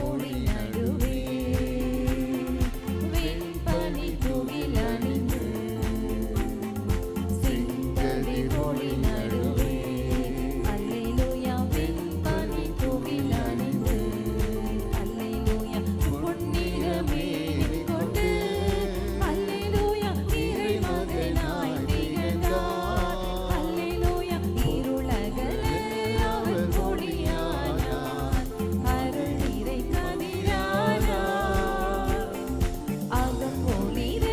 ஒளி நடுவே வெண்பனி துகில் அணிந்து செங்கதிர் ஒளி நடுவே அல்லேலூயா வெண்பனி துகில் அணிந்து அல்லேலூயா பொன்னிறமே கொண்டு அல்லேலூயா இறைமகனாய் திகழ்ந்தார் அல்லேலூயா இருளகல அவர் ஒளியானார் அருள் நிறை கதிரானார் அகம்பொழிற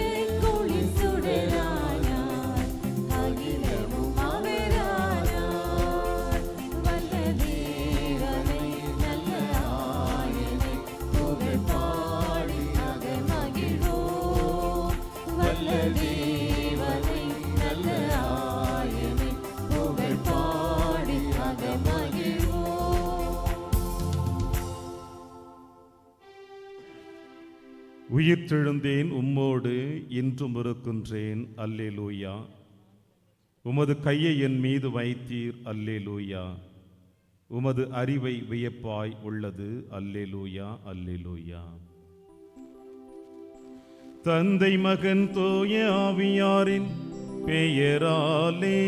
குளிர் சுடரானார் அகிலமும் அவரானார் வல்ல தேவனை நல்ல ஆயனை புகழ் பாடி அகமகிழ்வோம் வல்ல தேவனை நல்ல ஆயனை புகழ் பாடி அகமகிழ்வோம். உயிர்த்தெழுந்தேன் உம்மோடு இன்றும் இருக்கின்றேன் அல்லேலூயா. உமது கையை என் மீது வைத்தீர் அல்லேலூயா. உமது அறிவை வியப்பாய் உள்ளது அல்லேலூயா அல்லேலூயா. தந்தை மகன் தூய ஆவியாரின் பெயராலே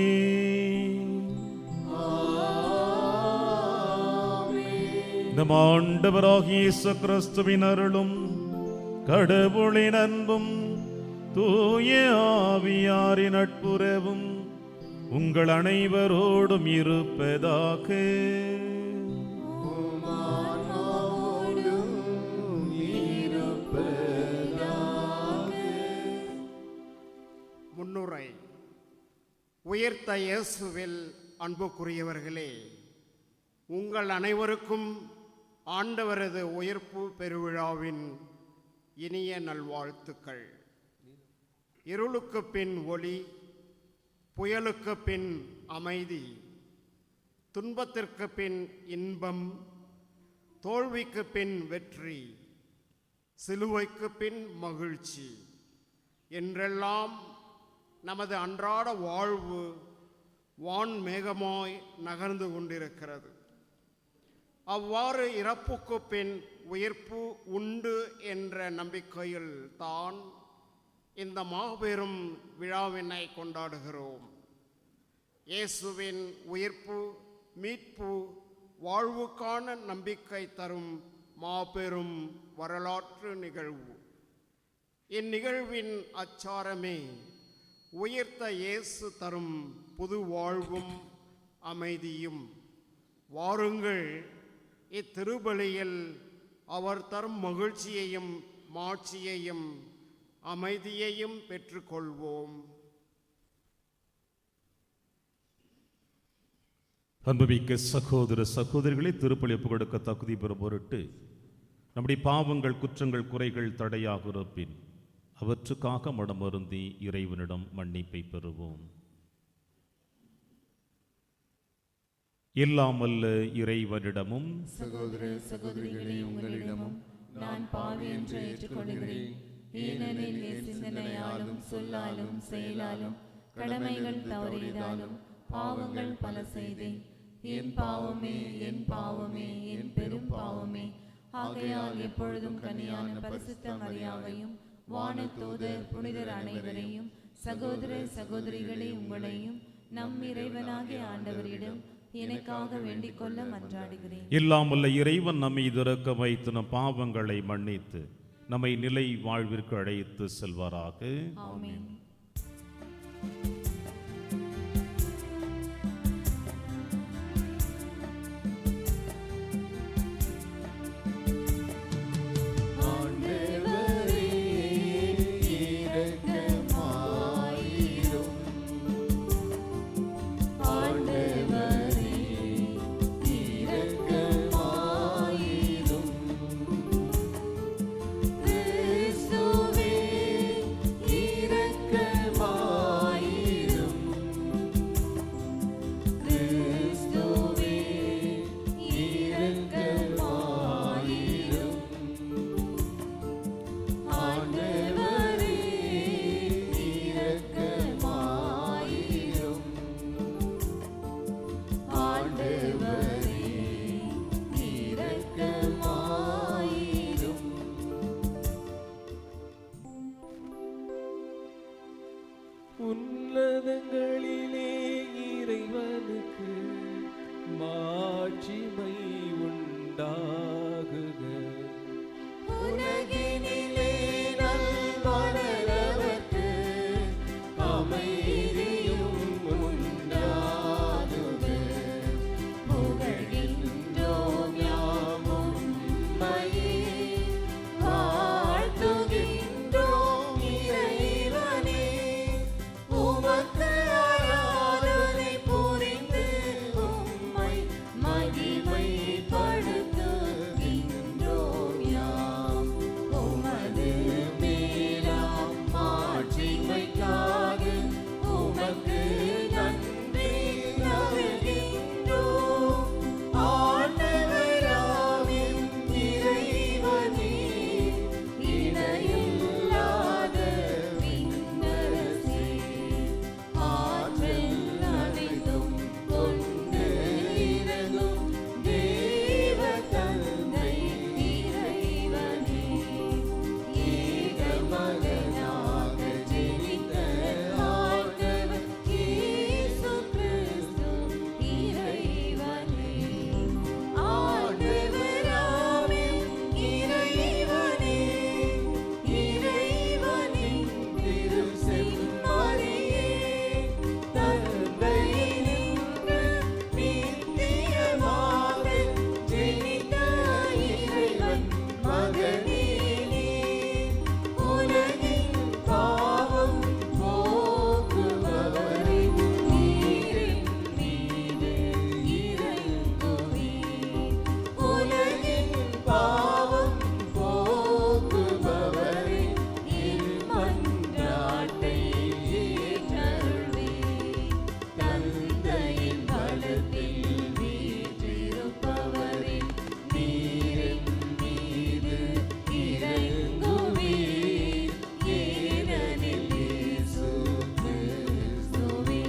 நம் ஆண்டவராகிய இயேசு கிறிஸ்துவின் அருளும் கடவுளின் அன்பும் தூய ஆவியாரின் நட்புறவும் உங்கள் அனைவரோடும் இருப்பதாக. முன்னுரை. உயிர்த்த இயேசுவில் அன்புக்குரியவர்களே, உங்கள் அனைவருக்கும் ஆண்டவரது உயிர்ப்பு பெருவிழாவின் இனிய நல்வாழ்த்துக்கள். இருளுக்கு பின் ஒளி, புயலுக்கு பின் அமைதி, துன்பத்திற்கு பின் இன்பம், தோல்விக்கு பின் வெற்றி, சிலுவைக்கு பின் மகிழ்ச்சி என்றெல்லாம் நமது அன்றாட வாழ்வு வான்மேகமாய் நகர்ந்து கொண்டிருக்கிறது. அவ்வாறு இறப்புக்கு பின் உயிர்ப்பு உண்டு என்ற நம்பிக்கையில் தான் இந்த மாபெரும் விழாவினை கொண்டாடுகிறோம். இயேசுவின் உயிர்ப்பு, மீட்பு, வாழ்வுக்கான நம்பிக்கை தரும் மாபெரும் வரலாற்று நிகழ்வு. இந்நிகழ்வின் அச்சாரமே உயிர்த்த இயேசு தரும் புது வாழ்வும் அமைதியும். வாருங்கள், இத்திருபலியில் அவர் தரும் மகிழ்ச்சியையும் மாட்சியையும் அமைதியையும் பெற்றுக்கொள்வோம். அன்புமிக்க சகோதர சகோதரிகளை திருப்பலி ஒப்புக் கொடுக்க தகுதி பெறும் பொருட்டு நம்முடைய பாவங்கள், குற்றங்கள், குறைகள் தடையாக இருப்பின் அவற்றுக்காக மனமருந்தி இறைவனிடம் மன்னிப்பை பெறுவோம். இல்லாமல்ல இறைவனிடமும் சகோதர சகோதரிகளே, உங்களிடமும் நான் பாவி என்று ஏற்றுக்கொள்கிறேன். ஏனெனில் என் சிந்தனையாலும் சொல்லாலும் செயலாலும் கடமைகள் தவறியதாலும் பாவங்கள் பல செய்தேன். என் பாவமே, என் பாவமே, என் பெரும் பாவமே. ஆகையால் எப்பொழுதும் கன்னியான பரிசுத்த மரியாவையும் வானதூதர் புனிதர் அனைவரையும் சகோதர சகோதரிகளே உங்களையும் நம் இறைவனாகிய ஆண்டவரிடம் எனக்காக வேண்டிக் கொள்ள மன்றாடுகிறேன். இல்லாமல்ல இறைவன் நம்மை திறக்க வைத்து நம் பாவங்களை மன்னித்து நம்மை நிலை வாழ்விற்கு அழைத்து செல்வாராக. ஆமென். கிறிஸ்துவே இரக்கமாயிரும். உன்னதங்களிலே இறைவனுக்கு மாட்சிமை உண்டாகுக. உலகினிலே நல்வாழ்வதற்கு அமைதியும் உண்டாகுக. புகழ்கின்றோம் யாம் உம்மையே, வாழ்த்துகின்றோம் இறைவனே. உமக்கு ஆராதனை புரிந்து உம்மை மகிமைப்படுத்துகின்றோம் யாம். உமது மேலாம் மாட்சிமைக்காக உமக்கு நன்றி நல்கின்றோம். ஆண்டவராகிய இறைவனே, இணையில்லாத விண்ணரசே, ஆற்றல் அனைத்தும் கொண்டு இறங்கும் தேவ தந்தை இறைவனே, ஏக மகனாக ஜெனித்த ஆண்டவர் இயேசு கிறிஸ்து இறைவனே. ஆண்டவராகிய இறைவனே, இறைவனின் திரு செம்மறியே, தந்தையினின்று நித்தியமாக ஜெனித்த இறைவன் மகனே நீ. உலகின் பாவம் போக்குபவரே, நீரின் மீது இறங்குவீர். உலகின் பாவம் போக்குபவரே, என் மன்றாட்டை ஏற்றருள்வீர். தந்தையின் பலத்தில் வீற்றிருப்பவரே, நீரின் மீது இறங்குவீர். ஏனெனில் இயேசு கிறிஸ்துவே,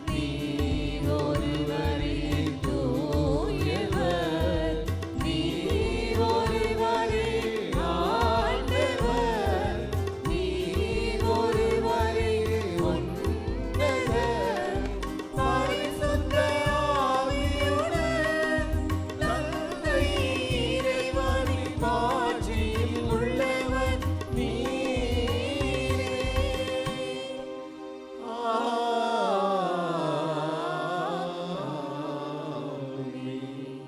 நீர் ஒருவரே தூயவர், நீர் ஒருவரே ஆண்டவர், நீர் ஒருவரே உன்னதர். பரிசுத்த ஆவியுடன் தந்தை இறைவனின் மாட்சியில் உள்ளவர் நீரே. ஆமென்.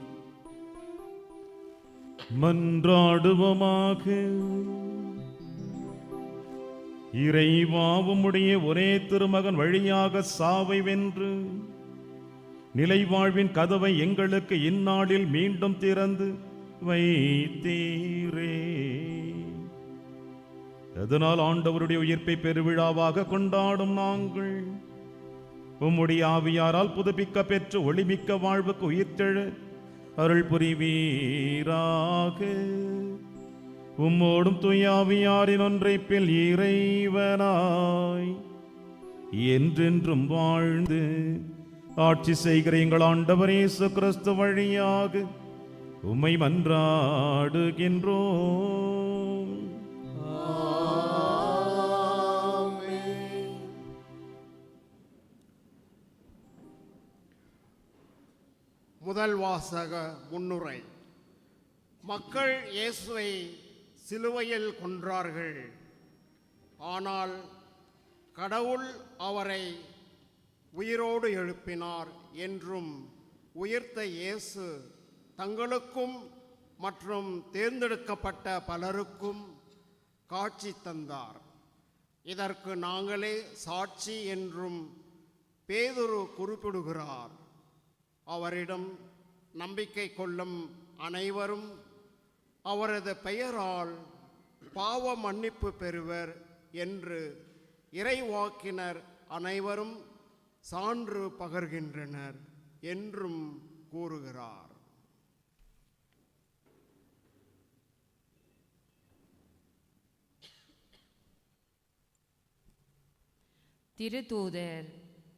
மன்றாடுவோமாக. இறைவா, உம்முடைய ஒரே திருமகன் வழியாக சாவை வென்று நிலை வாழ்வின் கதவை எங்களுக்கு இந்நாளில் மீண்டும் திறந்து வைத்தீரே. அதனால் ஆண்டவருடைய உயிர்ப்பை பெருவிழாவாக கொண்டாடும் நாங்கள் உம்முடைய ஆவியாரால் புதுப்பிக்க பெற்று ஒளிமிக்க வாழ்வுக்கு உயிர்த்தெழ அருள் புரிவீராக. உம்மோடும் தூயாவியாரின் ஒன்றைப்பில் இறைவனாய் என்றென்றும் வாழ்ந்து ஆட்சி செய்கிற எங்கள் ஆண்டவர் இயேசு கிறிஸ்து வழியாக உம்மை மன்றாடுகின்றோம். முதல் வாசக முன்னுரை. மக்கள் இயேசுவை சிலுவையில் கொன்றார்கள். ஆனால் கடவுள் அவரை உயிரோடு எழுப்பினார் என்றும் உயிர்த்த இயேசு தங்களுக்கும் மற்றும் தேர்ந்தெடுக்கப்பட்ட பலருக்கும் காட்சி தந்தார். இதற்கு நாங்களே சாட்சி என்றும் பேதுரு குறிப்பிடுகிறார். அவரிடம் நம்பிக்கை கொள்ளும் அனைவரும் அவரது பெயரால் பாவ மன்னிப்பு பெறுவர் என்று இறைவாக்கினர் அனைவரும் சான்று பகர்கின்றனர் என்றும் கூறுகிறார். திருத்தூதர்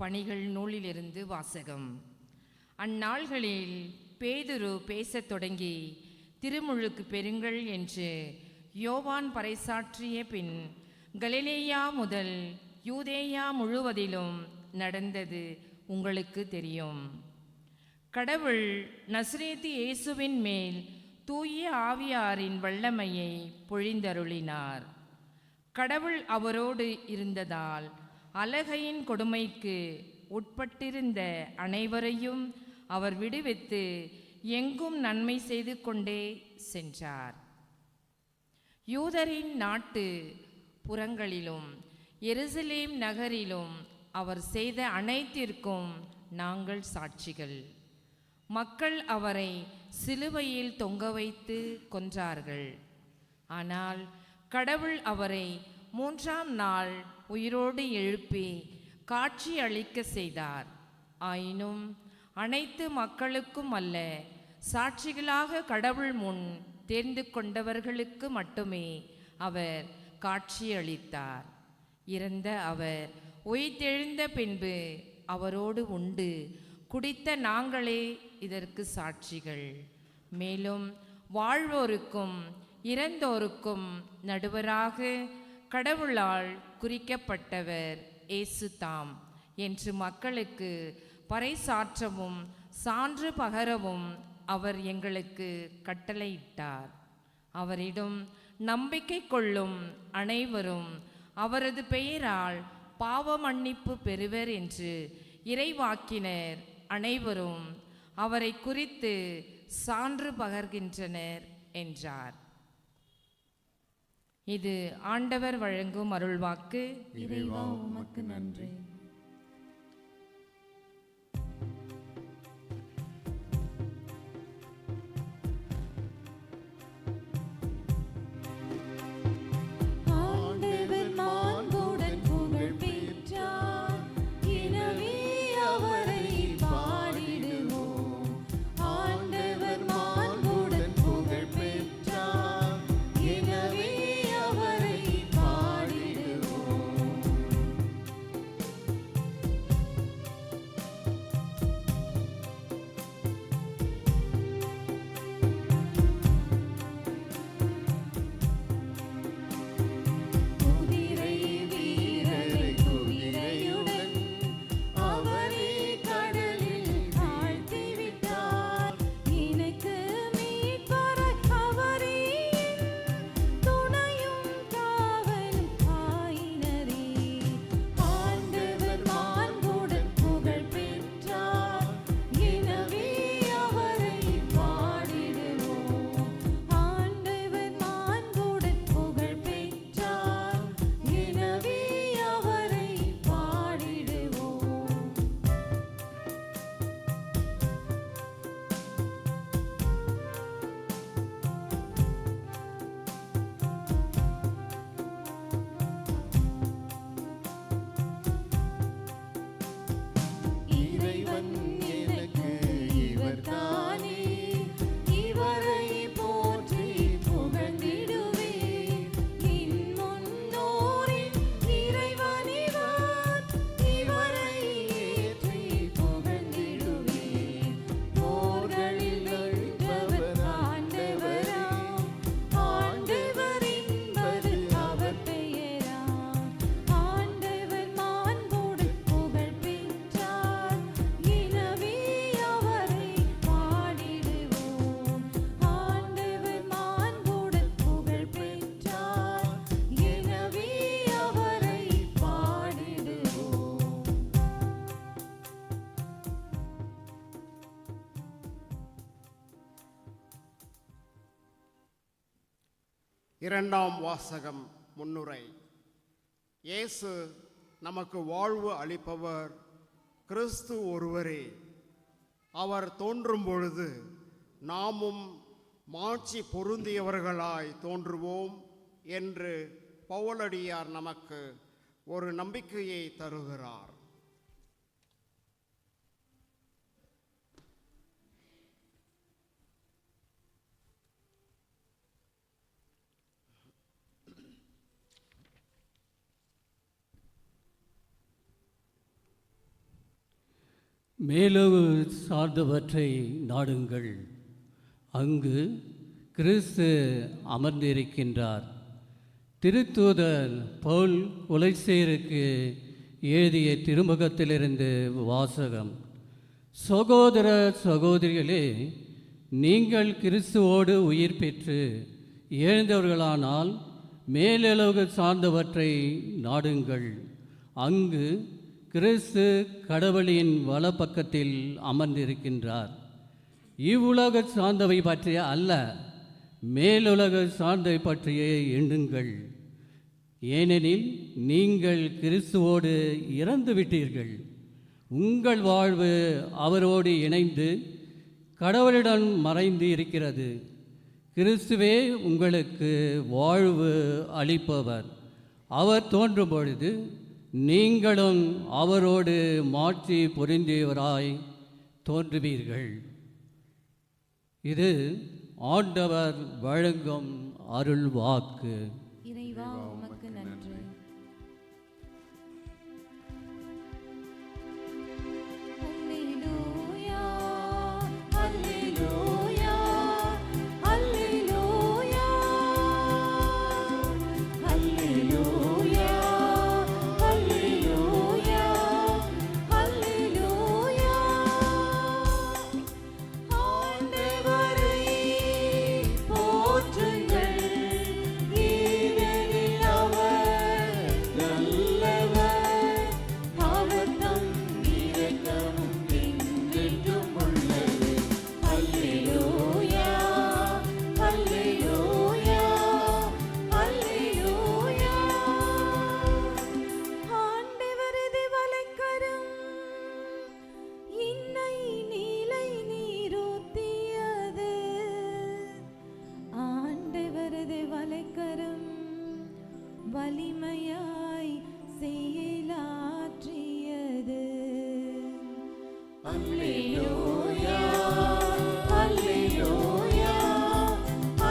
பணிகள் நூலிலிருந்து வாசகம். அந்நாள்களில் பேதுரு பேசத் தொடங்கி திருமுழுக்கு பெறுங்கள் என்று யோவான் பறைசாற்றிய பின் கலிலேயா முதல் யூதேயா முழுவதிலும் நடந்தது உங்களுக்கு தெரியும். கடவுள் நசரேத்து இயேசுவின் மேல் தூய ஆவியாரின் வல்லமையை பொழிந்தருளினார். கடவுள் அவரோடு இருந்ததால் அலகையின் கொடுமைக்கு உட்பட்டிருந்த அனைவரையும் அவர் விடுவித்து எங்கும் நன்மை செய்து கொண்டே சென்றார். யூதரின் நாட்டு புறங்களிலும் எருசலேம் நகரிலும் அவர் செய்த அனைத்திற்கும் நாங்கள் சாட்சிகள். மக்கள் அவரை சிலுவையில் தொங்க வைத்து கொன்றார்கள். ஆனால் கடவுள் அவரை 3ஆம் நாள் உயிரோடு எழுப்பி காட்சி அளிக்க செய்தார். ஆயினும் அனைத்து மக்களுக்கும் அல்ல, சாட்சிகளாக கடவுள் முன் தேர்ந்து கொண்டவர்களுக்கு மட்டுமே அவர் காட்சியளித்தார். இறந்த அவர் உயிர்த்தெழுந்த பின்பு அவரோடு உண்டு குடித்த நாங்களே இதற்கு சாட்சிகள். மேலும் வாழ்வோருக்கும் இறந்தோருக்கும் நடுவராக கடவுளால் குறிக்கப்பட்டவர் இயேசு தாம் என்று மக்களுக்கு பறைசாற்றவும் சான்று பகரவும் அவர் எங்களுக்கு கட்டளையிட்டார். அவரிடம் நம்பிக்கை கொள்ளும் அனைவரும் அவரது பெயரால் பாவ மன்னிப்பு பெறுவர் என்று இறைவாக்கினர் அனைவரும் அவரை குறித்து சான்று பகர்கின்றனர் என்றார். இது ஆண்டவர் வழங்கும் அருள்வாக்கு. இறைவா உமக்கு நன்றி. ஆண்டவர் மாண்புடன் புகழ் பெற்றார், எனவே அவரை பாடிடுவோம். ஆண்டவர் மாண்புடன் புகழ் பெற்றார், எனவே அவரை பாடிடுவோம். குதிரை வீரரை குதிரையுடன் அவரே கடலில் தாழ்த்திவிட்டார். எனக்கு மீட்பராய் அவரே துணையும் காவலும் ஆயினரே. ஆண்டவர் மாண்புடன் புகழ் பெற்றார், எனவே அவரை பாடிடுவோம். ஆண்டவர் மாண்புடன் புகழ் பெற்றார், எனவே அவரை பாடிடுவோம். இறைவன் எனக்கு இவர்தானே, இவரை போற்றி புகழ்ந்திடுவேன். என் முன்னோரின் இறைவன் இவர், இவரை ஏற்றி புகழ்ந்திடுவேன். போர்களில் வென்றவர் ஆண்டவராம், ஆண்டவர் என்பது அவர் பெயராம். ஆண்டவர் மாண்புடன் புகழ் பெற்றார், எனவே அவரை பாடிடுவோம். ஆண்டவர் மாண்புடன் புகழ் பெற்றார், எனவே அவரை பாடிடுவோம். இரண்டாம் வாசகம் முன்னுரை. இயேசு நமக்கு வாழ்வு அளிப்பவர் கிறிஸ்து ஒருவரே. அவர் தோன்றும் பொழுது நாமும் மாட்சி பொருந்தியவர்களாய் தோன்றுவோம் என்று பவுலடியார் நமக்கு ஒரு நம்பிக்கையை தருகிறார். மேலவு சார்ந்தவற்றை நாடுங்கள், அங்கு கிறிஸ்து அமர்ந்திருக்கின்றார். திருத்தூதர் பவுல் கொலைசேருக்கு எழுதிய திருமுகத்திலிருந்து வாசகம். சகோதர சகோதரிகளே, நீங்கள் கிறிஸ்துவோடு உயிர் பெற்று எழுந்தவர்களானால் மேலுலகு சார்ந்தவற்றை நாடுங்கள். அங்கு கிறிஸ்து கடவுளின் வலப்பக்கத்தில் அமர்ந்திருக்கின்றார். இவ்வுலக சார்ந்தவை பற்றிய அல்ல, மேலுலக சார்ந்தவை பற்றிய எண்ணுங்கள். ஏனெனில் நீங்கள் கிறிஸ்துவோடு இறந்து விட்டீர்கள். உங்கள் வாழ்வு அவரோடு இணைந்து கடவுளிடம் மறைந்து இருக்கிறது. கிறிஸ்துவே உங்களுக்கு வாழ்வு அளிப்பவர். அவர் தோன்றும் பொழுது நீங்களும் அவரோடு மாட்சி பொருந்தியவராய் தோன்றுவீர்கள். இது ஆண்டவர் வழங்கும் அருள் வாக்கு. இறைவா உமக்கு நன்றி. அல்லேலூயா, அல்லேலூயா, அல்லேலூயா, அல்லேலூயா, அல்லேலூயா, அல்லேலூயா. ஆண்டவரை போற்றுங்கள், ஏனெனில் அவர் நல்லவர். அவர் தம் இரக்கமும் என்றென்றும் உள்ளது. அல்லேலூயா, அல்லேலூயா, அல்லேலூயா. ஆண்டவரது வலக்கரம் என்னை நீலை நீரூத்தியது. ஆண்டவரது வலக்கரம் வலிமையாய் செயலாற்றியது. அல்லேலூயா, அல்லேலூயா,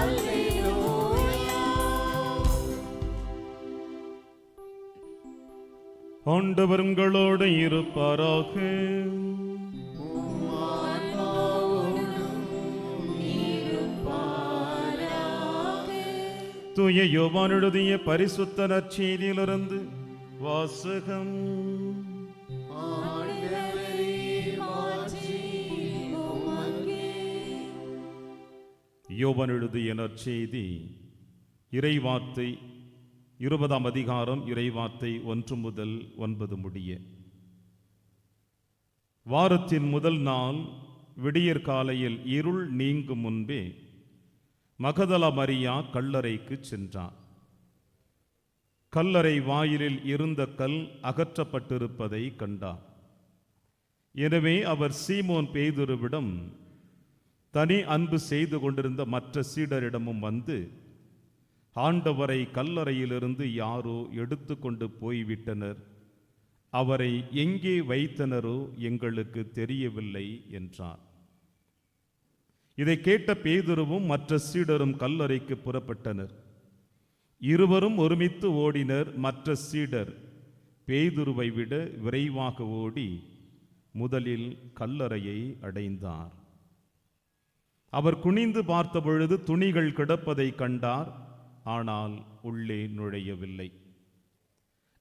அல்லேலூயா. ஆண்டவர் உங்களோடு இருப்பாராக. தூய யோவான் எழுதிய பரிசுத்த நற்செய்தியிலிருந்து வாசகம். யோவான் எழுதிய நற்செய்தி இறைவார்த்தை 20ஆம் அதிகாரம் இறைவார்த்தை 1 முதல் 9 முடிய. வாரத்தின் முதல் நாள் விடியற் காலையில் இருள் நீங்கும் முன்பே மகதலா மரியா கல்லறைக்கு சென்றார். கல்லறை வாயிலில் இருந்த கல் அகற்றப்பட்டிருப்பதை கண்டார். எனவே அவர் சீமோன் பேதுருவிடம் தனி அன்பு செய்து கொண்டிருந்த மற்ற சீடரிடமும் வந்து, ஆண்டவரை கல்லறையிலிருந்து யாரோ எடுத்து கொண்டு போய்விட்டனர், அவரை எங்கே வைத்தனரோ எங்களுக்கு தெரியவில்லை என்றார். இதை கேட்ட பேதுருவும் மற்ற சீடரும் கல்லறைக்கு புறப்பட்டனர். இருவரும் ஒருமித்து ஓடினர். மற்ற சீடர் பேதுருவை விட விரைவாக ஓடி முதலில் கல்லறையை அடைந்தார். அவர் குனிந்து பார்த்தபொழுது துணிகள் கிடப்பதை கண்டார். ஆனால் உள்ளே நுழையவில்லை.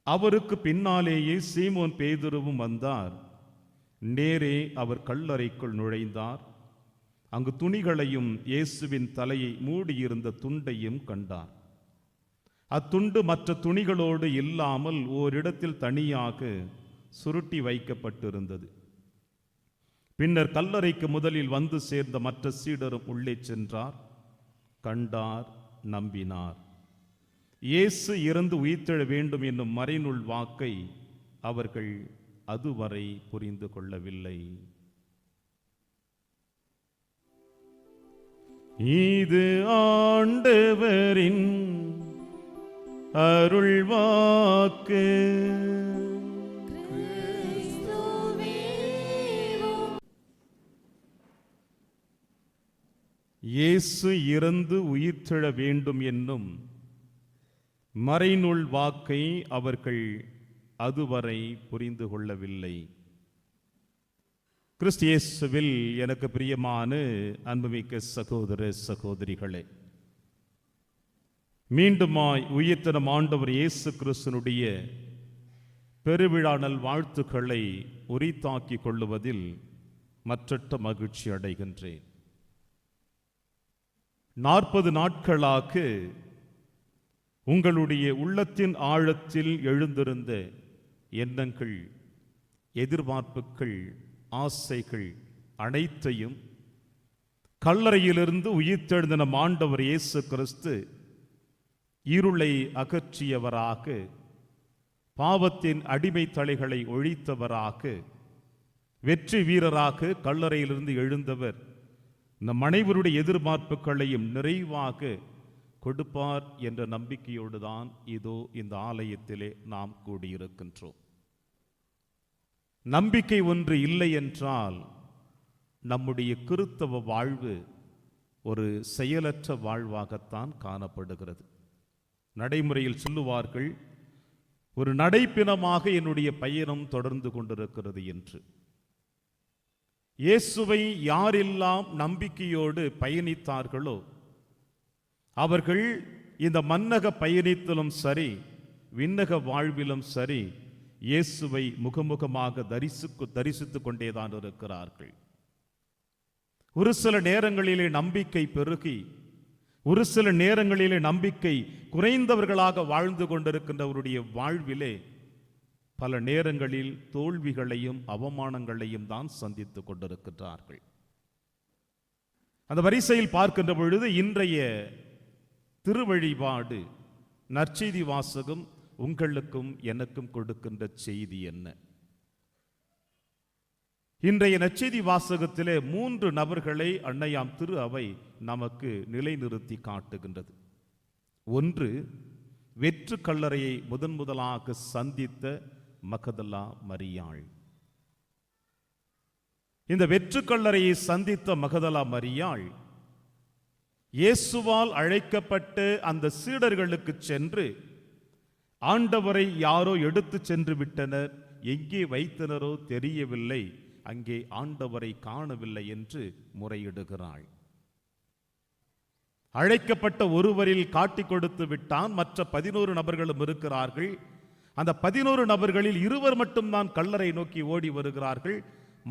அவருக்கு பின்னாலேயே சீமோன் பேதுருவும் வந்தார். நேரே அவர் கல்லறைக்குள் நுழைந்தார். அங்கு துணிகளையும் இயேசுவின் தலையை மூடியிருந்த துண்டையும் கண்டார். அத்துண்டு மற்ற துணிகளோடு இல்லாமல் ஓரிடத்தில் தனியாக சுருட்டி வைக்கப்பட்டிருந்தது. பின்னர் கல்லறைக்கு முதலில் வந்து சேர்ந்த மற்ற சீடரும் உள்ளே சென்றார். கண்டார், நம்பினார். இயேசு இறந்து உயிர்த்தெழ வேண்டும் என்னும் மறைநூல் வாக்கை அவர்கள் அதுவரை புரிந்து கொள்ளவில்லை. இது ஆண்டவரின் அருள் வாக்கு. இயேசு இறந்து உயிர்த்தெழ வேண்டும் என்னும் மறைநூல் வாக்கை அவர்கள் அதுவரை புரிந்து கொள்ளவில்லை. கிறிஸ்து இயேசுவில் எனக்கு பிரியமான அன்புமிக்க சகோதர சகோதரிகளே, மீண்டுமாய் உயிர்த்த ஆண்டவர் இயேசு கிறிஸ்துனுடைய பெருவிழா நல் வாழ்த்துக்களை உரித்தாக்கிக் கொள்ளுவதில் மற்றற்ற மகிழ்ச்சி அடைகின்றேன். 40 நாட்களாக உங்களுடைய உள்ளத்தின் ஆழத்தில் எழுந்திருந்த எண்ணங்கள், எதிர்பார்ப்புகள், ஆசைகள் அனைத்தையும் கல்லறையிலிருந்து உயிர்த்தெழுந்த நம் ஆண்டவர் இயேசு கிறிஸ்து இருளை அகற்றியவராக, பாவத்தின் அடிமை தலைகளை ஒழித்தவராக, வெற்றி வீரராக கல்லறையிலிருந்து எழுந்தவர் நம் அனைவருடைய எதிர்பார்ப்புகளையும் நிறைவாக கொடுப்பார் என்ற நம்பிக்கையோடு தான் இதோ இந்த ஆலயத்திலே நாம் கூடியிருக்கின்றோம். நம்பிக்கை ஒன்று இல்லை என்றால் நம்முடைய கிறித்தவ வாழ்வு ஒரு செயலற்ற வாழ்வாகத்தான் காணப்படுகிறது. நடைமுறையில் சொல்லுவார்கள், ஒரு நடைப்பிணமாக என்னுடைய பயணம் தொடர்ந்து கொண்டிருக்கிறது என்று. இயேசுவை யாரெல்லாம் நம்பிக்கையோடு பயணித்தார்களோ அவர்கள் இந்த மன்னக பயணித்திலும் சரி, விண்ணக வாழ்விலும் சரி, இயேசுவை முகமுகமாக தரிசித்துக் கொண்டேதான் இருக்கிறார்கள். ஒரு சில நேரங்களிலே நம்பிக்கை பெருகி, ஒரு சில நேரங்களிலே நம்பிக்கை குறைந்தவர்களாக வாழ்ந்து கொண்டிருக்கின்றவருடைய வாழ்விலே பல நேரங்களில் தோல்விகளையும் அவமானங்களையும் தான் சந்தித்துக் கொண்டிருக்கின்றார்கள். அந்த வரிசையில் பார்க்கின்ற பொழுது இன்றைய திருவழிபாடு நற்செய்தி வாசகம் உங்களுக்கும் எனக்கும் கொடுக்கின்ற செய்தி என்ன? இன்றைய நற்செய்தி வாசகத்திலே 3 நபர்களை அன்னையாம் திரு அவை நமக்கு நிலைநிறுத்தி காட்டுகின்றது. ஒன்று, வெற்று கல்லறையை முதலாக சந்தித்த மகதலா மரியாள். இந்த வெற்று கல்லறையை சந்தித்த மகதலா மரியாள் இயேசுவால் அழைக்கப்பட்டு அந்த சீடர்களுக்கு சென்று, ஆண்டவரை யாரோ எடுத்து சென்று விட்டனர், எங்கே வைத்தனரோ தெரியவில்லை, அங்கே ஆண்டவரை காணவில்லை என்று முறையிடுகிறாள். அழைக்கப்பட்ட ஒருவரில் காட்டிக் கொடுத்து விட்டான், மற்ற 11 நபர்களும் இருக்கிறார்கள். அந்த 11 நபர்களில் 2 மட்டும்தான் கல்லறை நோக்கி ஓடி வருகிறார்கள்.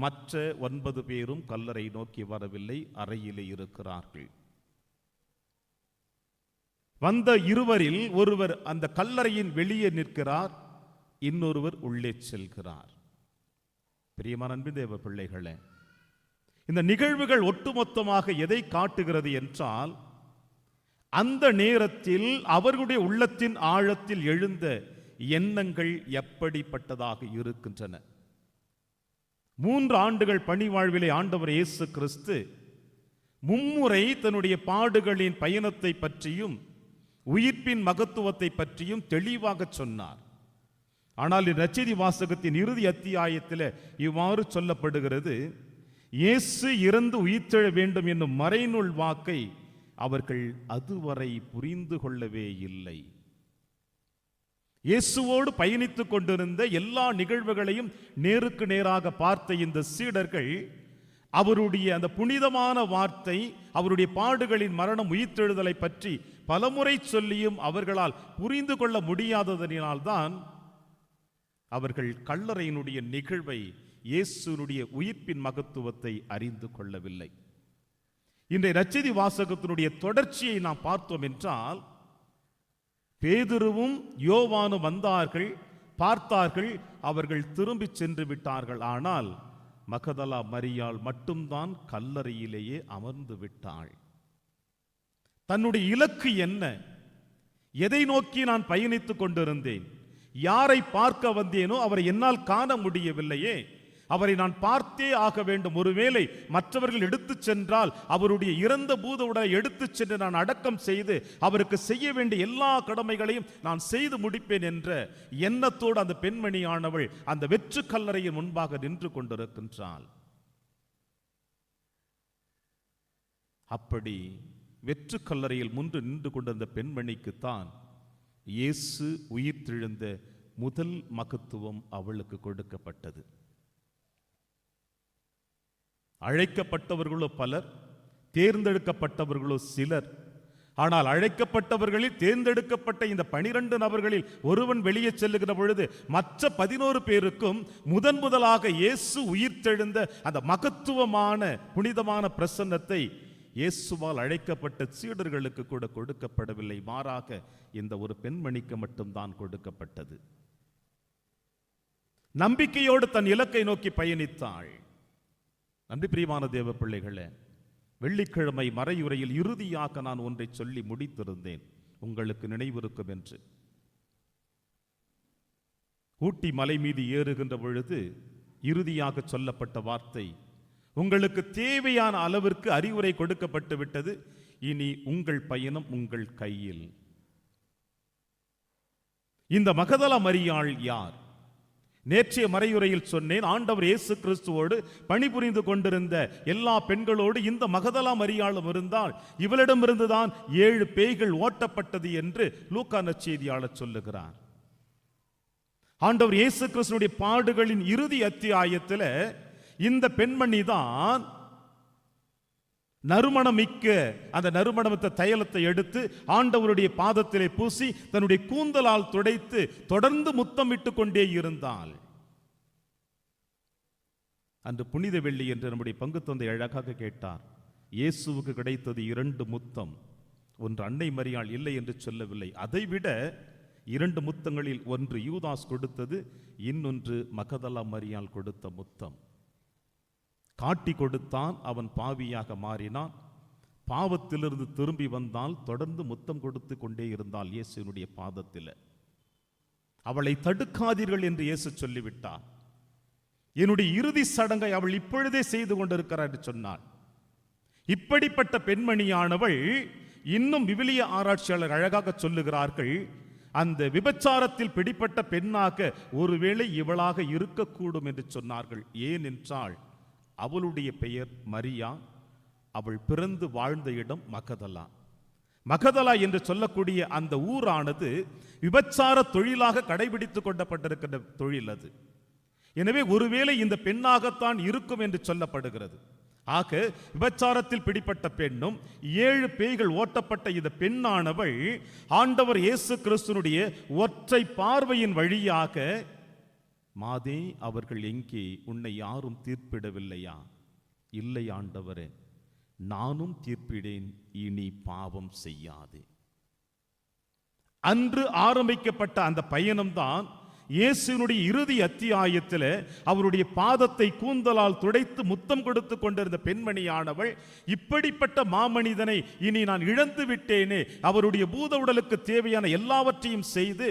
மற்ற 9 பேரும் கல்லறை நோக்கி வரவில்லை, அறையிலே இருக்கிறார்கள். வந்த 2வரில் ஒருவர் அந்த கல்லறையின் வெளியே நிற்கிறார், இன்னொருவர் உள்ளே செல்கிறார். பிரியமான அன்பின் தேவ பிள்ளைகளே, இந்த நிகழ்வுகள் ஒட்டுமொத்தமாக எதை காட்டுகிறது என்றால், அந்த நேரத்தில் அவர்களுடைய உள்ளத்தின் ஆழத்தில் எழுந்த எண்ணங்கள் எப்படிப்பட்டதாக இருக்கின்றன. 3 ஆண்டுகள் பணி வாழ்விலே ஆண்டவர் இயேசு கிறிஸ்து மும்முறை தன்னுடைய பாடுகளின் பயணத்தை பற்றியும் உயிர்ப்பின் மகத்துவத்தை பற்றியும் தெளிவாக சொன்னார். ஆனால் நற்செய்தி வாசகத்தின் இறுதி அத்தியாயத்தில் இவ்வாறு சொல்லப்படுகிறது, இயேசு இறந்து உயிர்த்தெழ வேண்டும் என்னும் மறைநூல் வாக்கை அவர்கள் அதுவரை புரிந்து கொள்ளவே இல்லை. இயேசுவோடு பயணித்துக் கொண்டிருந்த எல்லா நிகழ்வுகளையும் நேருக்கு நேராக பார்த்த இந்த சீடர்கள் அவருடைய அந்த புனிதமான வார்த்தை, அவருடைய பாடுகளின் மரணம் உயிர்த்தெழுதலை பற்றி பலமுறை சொல்லியும் அவர்களால் புரிந்து கொள்ள முடியாததனால்தான் அவர்கள் கல்லறையினுடைய நிகழ்வை, இயேசுனுடைய உயிர்ப்பின் மகத்துவத்தை அறிந்து கொள்ளவில்லை. இன்றைய நற்செய்தி வாசகத்தினுடைய தொடர்ச்சியை நாம் பார்த்தோம் என்றால், பேதுருவும் யோவானும் வந்தார்கள், பார்த்தார்கள், அவர்கள் திரும்பி சென்று விட்டார்கள். ஆனால் மகதலா மரியாள் மட்டும்தான் கல்லறையிலேயே அமர்ந்து விட்டாள். தன்னுடைய இலக்கு என்ன? எதை நோக்கி நான் பயணித்துக் கொண்டிருந்தேன்? யாரை பார்க்க வந்தேனோ அவரை என்னால் காண முடியவில்லையே, அவரை நான் பார்த்தே ஆக வேண்டும். ஒருவேளை மற்றவர்கள் எடுத்துச் சென்றால் அவருடைய இறந்த பூத உடலை எடுத்துச் சென்று நான் அடக்கம் செய்து அவருக்கு செய்ய வேண்டிய எல்லா கடமைகளையும் நான் செய்து முடிப்பேன் என்ற எண்ணத்தோடு அந்த பெண்மணியானவள் அந்த வெற்று கல்லறையின் முன்பாக நின்று கொண்டிருக்கின்றாள். அப்படி வெற்று கல்லறையில் முன்பு நின்று கொண்டிருந்த பெண்மணிக்குத்தான் இயேசு உயிர்த்தெழுந்த முதல் மகத்துவம் அவளுக்கு கொடுக்கப்பட்டது. அழைக்கப்பட்டவர்களோ பலர், தேர்ந்தெடுக்கப்பட்டவர்களோ சிலர். ஆனால் அழைக்கப்பட்டவர்களில் தேர்ந்தெடுக்கப்பட்ட இந்த 12 நபர்களில் ஒருவன் வெளியே செல்லுகிற பொழுது மற்ற 11 பேருக்கும் முதலாக இயேசு உயிர்த்தெழுந்த அந்த மகத்துவமான புனிதமான பிரசன்னத்தை இயேசுவால் அழைக்கப்பட்ட சீடர்களுக்கு கூட கொடுக்கப்படவில்லை. மாறாக இந்த ஒரு பெண்மணிக்கு மட்டும்தான் கொடுக்கப்பட்டது. நம்பிக்கையோடு தன் இலக்கை நோக்கி பயணித்தாள். நன்றி பிரியமான தேவ பிள்ளைகளே, வெள்ளிக்கிழமை மறையுரையில் இறுதியாக நான் ஒன்றை சொல்லி முடித்திருந்தேன், உங்களுக்கு நினைவிருக்கும் என்று. ஊட்டி மலை மீது ஏறுகின்ற பொழுது இறுதியாக சொல்லப்பட்ட வார்த்தை, உங்களுக்கு தேவையான அளவிற்கு அறிவுரை கொடுக்கப்பட்டு விட்டது, இனி உங்கள் பயணம் உங்கள் கையில். இந்த மகதலா மரியாள் யார்? நேற்றைய மறையுரையில் சொன்னேன், ஆண்டவர் இயேசு கிறிஸ்துவோடு பணிபுரிந்து கொண்டிருந்த எல்லா பெண்களோடு இந்த மகதலா மரியாளும் இருந்தால் இவளிடமிருந்துதான் 7 பேய்கள் ஓட்டப்பட்டது என்று லூக்கா நற்செய்தியாளர் சொல்லுகிறார். ஆண்டவர் இயேசு கிறிஸ்துவுடைய பாடுகளின் இறுதி அத்தியாயத்தில் இந்த பெண்மணி தான் நறுமணமிக்க அந்த நறுமணமத்த தைலத்தை எடுத்து ஆண்டவருடைய பாதத்திலே பூசி தன்னுடைய கூந்தலால் துடைத்து தொடர்ந்து முத்தமிட்டு கொண்டே இருந்தாள். அன்று புனித வெள்ளி என்று நம்முடைய பங்கு தந்தை அழகாக கேட்டார். இயேசுவுக்கு கிடைத்தது 2 முத்தம். ஒன்று அன்னை மரியாள் இல்லை என்று சொல்லவில்லை, அதைவிட 2 முத்தங்களில் ஒன்று யூதாஸ் கொடுத்தது, இன்னொன்று மகதலா மரியாள் கொடுத்த முத்தம். காட்டி கொடுத்தான், அவன் பாவியாக மாறினான். பாவத்திலிருந்து திரும்பி வந்தால் தொடர்ந்து முத்தம் கொடுத்து கொண்டே இருந்தால் இயேசுவினுடைய பாதத்தில். அவளை தடுக்காதீர்கள் என்று இயேசு சொல்லிவிட்டார். என்னுடைய இறுதி சடங்கை அவள் இப்பொழுதே செய்து கொண்டிருக்கிறார் என்று சொன்னாள். இப்படிப்பட்ட பெண்மணியானவள் இன்னும் விவிலிய ஆராய்ச்சியாளர் அழகாக சொல்லுகிறார்கள், அந்த விபச்சாரத்தில் பிடிப்பட்ட பெண்ணாக ஒருவேளை இவளாக இருக்கக்கூடும் என்று சொன்னார்கள். ஏனென்றால் அவளுடைய பெயர் மரியா, அவள் பிறந்து வாழ்ந்த இடம் மகதலா. மகதலா என்று சொல்லக்கூடிய அந்த ஊரானது விபச்சார தொழிலாக கடைபிடித்துக் கொண்டப்பட்டிருக்கின்ற தொழில் அது. எனவே ஒருவேளை இந்த பெண்ணாகத்தான் இருக்கும் என்று சொல்லப்படுகிறது. ஆக விபச்சாரத்தில் பிடிப்பட்ட பெண்ணும் 7 பேய்கள் ஓட்டப்பட்ட இந்த பெண்ணானவள் ஆண்டவர் இயேசு கிறிஸ்துனுடைய ஒற்றை பார்வையின் வழியாக, மாதே அவர்கள் எங்கே, உன்னை யாரும் தீர்ப்பிடவில்லையா? இல்லை ஆண்டவரே, நானும் தீர்ப்பிடேன், இனி பாவம் செய்யாதே. அன்று ஆரம்பிக்கப்பட்ட அந்த பயணம்தான் இயேசுவினுடைய இறுதி அத்தியாயத்தில் அவருடைய பாதத்தை கூந்தலால் துடைத்து முத்தம் கொடுத்து கொண்டிருந்த பெண்மணியானவள் இப்படிப்பட்ட மாமனிதனை இனி நான் இழந்து விட்டேனே, அவருடைய பூத உடலுக்கு தேவையான எல்லாவற்றையும் செய்து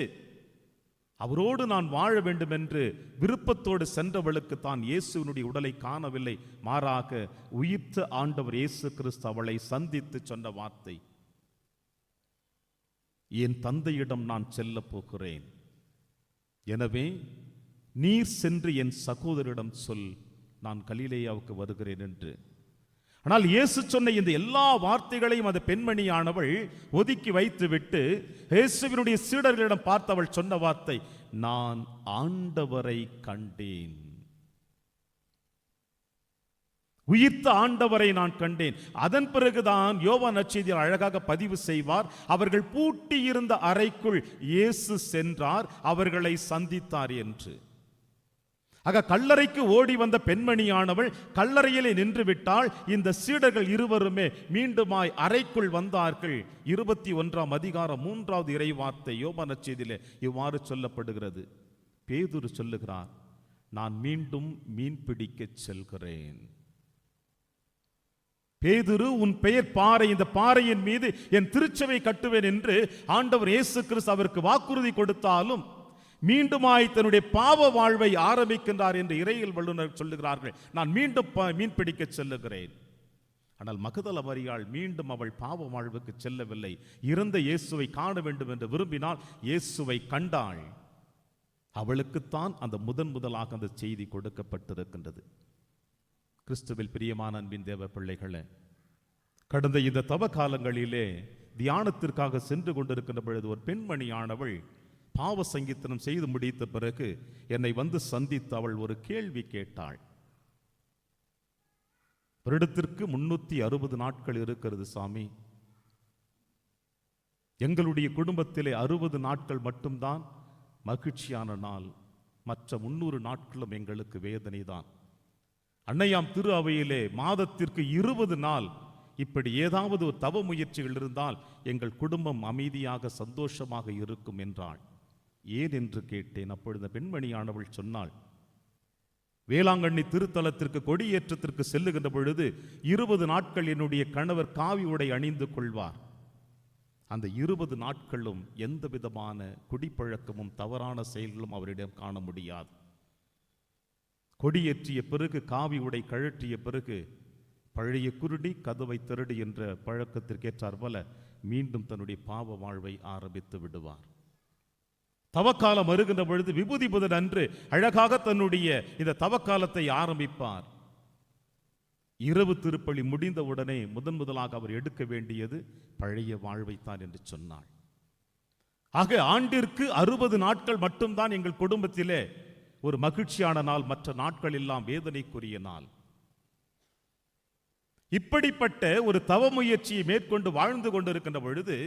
அவரோடு நான் வாழ வேண்டும் என்று விருப்பத்தோடு சென்றவளுக்கு தான் இயேசுவினுடைய உடலை காணவில்லை, மாறாக உயிர்த்த ஆண்டவர் இயேசு கிறிஸ்து அவளை சந்தித்து சொன்ன வார்த்தை, என் தந்தையிடம் நான் செல்ல போகிறேன், எனவே நீர் சென்று என் சகோதரிடம் சொல், நான் கலிலேயாவுக்கு வருகிறேன் என்று. ஆனால் இயேசு சொன்ன இந்த எல்லா வார்த்தைகளையும் அந்த பெண்மணியானவள் ஒதுக்கி வைத்துவிட்டு இயேசுவினுடைய சீடர்களிடம் பார்த்து அவள் சொன்ன வார்த்தை, நான் ஆண்டவரை கண்டேன், உயிர்த்த ஆண்டவரை நான் கண்டேன். அதன் பிறகுதான் யோவான் நற்செய்தியில் அழகாக பதிவு செய்வார், அவர்கள் பூட்டியிருந்த அறைக்குள் இயேசு சென்றார், அவர்களை சந்தித்தார் என்று. ஆக கல்லறைக்கு ஓடி வந்த பெண்மணியானவள் கல்லறையிலே நின்று விட்டால் இந்த சீடர்கள் இருவருமே மீண்டுமாய் அறைக்குள் வந்தார்கள். 21ஆம் அதிகாரம் 3வது இறைவார்த்தை யோவான் நற்செய்தியிலே இவ்வாறு சொல்லப்படுகிறது. பேதுரு சொல்லுகிறார், நான் மீண்டும் மீன் பிடிக்க செல்கிறேன். பேதுரு, உன் பெயர் பாறை, இந்த பாறையின் மீது என் திருச்சபை கட்டுவேன் என்று ஆண்டவர் இயேசு கிறிஸ்து அவருக்கு வாக்குறுதி கொடுத்தாலும் மீண்டுமாய் தன்னுடைய பாவ வாழ்வை ஆரம்பிக்கின்றார் என்று இறையியல் வல்லுநர் சொல்லுகிறார்கள். நான் மீண்டும் மீன் பிடிக்க செல்லுகிறேன். ஆனால் மகதலா மரியாள் மீண்டும் அவள் பாவ வாழ்வுக்கு செல்லவில்லை. இறந்த இயேசுவை காண வேண்டும் என்று விரும்பினால் இயேசுவை கண்டாள். அவளுக்குத்தான் அந்த முதலாக அந்த செய்தி கொடுக்கப்பட்டிருக்கின்றது. கிறிஸ்துவில் பிரியமான அன்பின் தேவ பிள்ளைகளே, கடந்த இந்த தவ காலங்களிலே தியானத்திற்காக சென்று கொண்டிருக்கின்ற பொழுது ஒரு பெண்மணியானவள் பாவ சங்கீதனம் செய்து முடித்த பிறகு என்னை வந்து சந்தித்து அவள் ஒரு கேள்வி கேட்டாள். வருடத்திற்கு 360 நாட்கள் இருக்கிறது சாமி, எங்களுடைய குடும்பத்திலே 60 நாட்கள் மட்டும்தான் மகிழ்ச்சியான நாள், மற்ற 300 நாட்களும் எங்களுக்கு வேதனை தான். அன்னையாம் திரு அவையிலே மாதத்திற்கு 20 நாள் இப்படி ஏதாவது ஒரு தவ முயற்சிகள் இருந்தால் எங்கள் குடும்பம் அமைதியாக சந்தோஷமாக இருக்கும் என்றாள். ஏன் என்று கேட்டேன். அப்பொழுது பெண்மணியானவள் சொன்னாள், வேளாங்கண்ணி திருத்தலத்திற்கு கொடியேற்றத்திற்கு செல்லுகின்ற பொழுது 20 நாட்கள் என்னுடைய கணவர் காவி உடை அணிந்து கொள்வார். அந்த 20 நாட்களும் எந்த விதமான குடிப்பழக்கமும் தவறான செயல்களும் அவரிடம் காண முடியாது. கொடியேற்றிய பிறகு காவி உடை கழற்றிய பிறகு பழைய குருடி கதவை திருடி என்ற பழக்கத்திற்கேற்றார் போல மீண்டும் தன்னுடைய பாவ வாழ்வை ஆரம்பித்து விடுவார். தவக்காலம் வருகின்ற பொழுது விபூதி புதன் அன்று அழகாக தன்னுடைய இந்த தவக்காலத்தை ஆரம்பிப்பார். இரவு திருப்பலி முடிந்தவுடனே முதலாக அவர் எடுக்க வேண்டியது பழைய வாழ்வைத்தான் என்று சொன்னாள். ஆக ஆண்டிற்கு 60 நாட்கள் மட்டும்தான் எங்கள் குடும்பத்திலே ஒரு மகிழ்ச்சியான நாள், மற்ற நாட்கள் எல்லாம் வேதனைக்குரிய நாள். இப்படிப்பட்ட ஒரு தவ முயற்சியை மேற்கொண்டு வாழ்ந்து கொண்டிருக்கின்ற பொழுது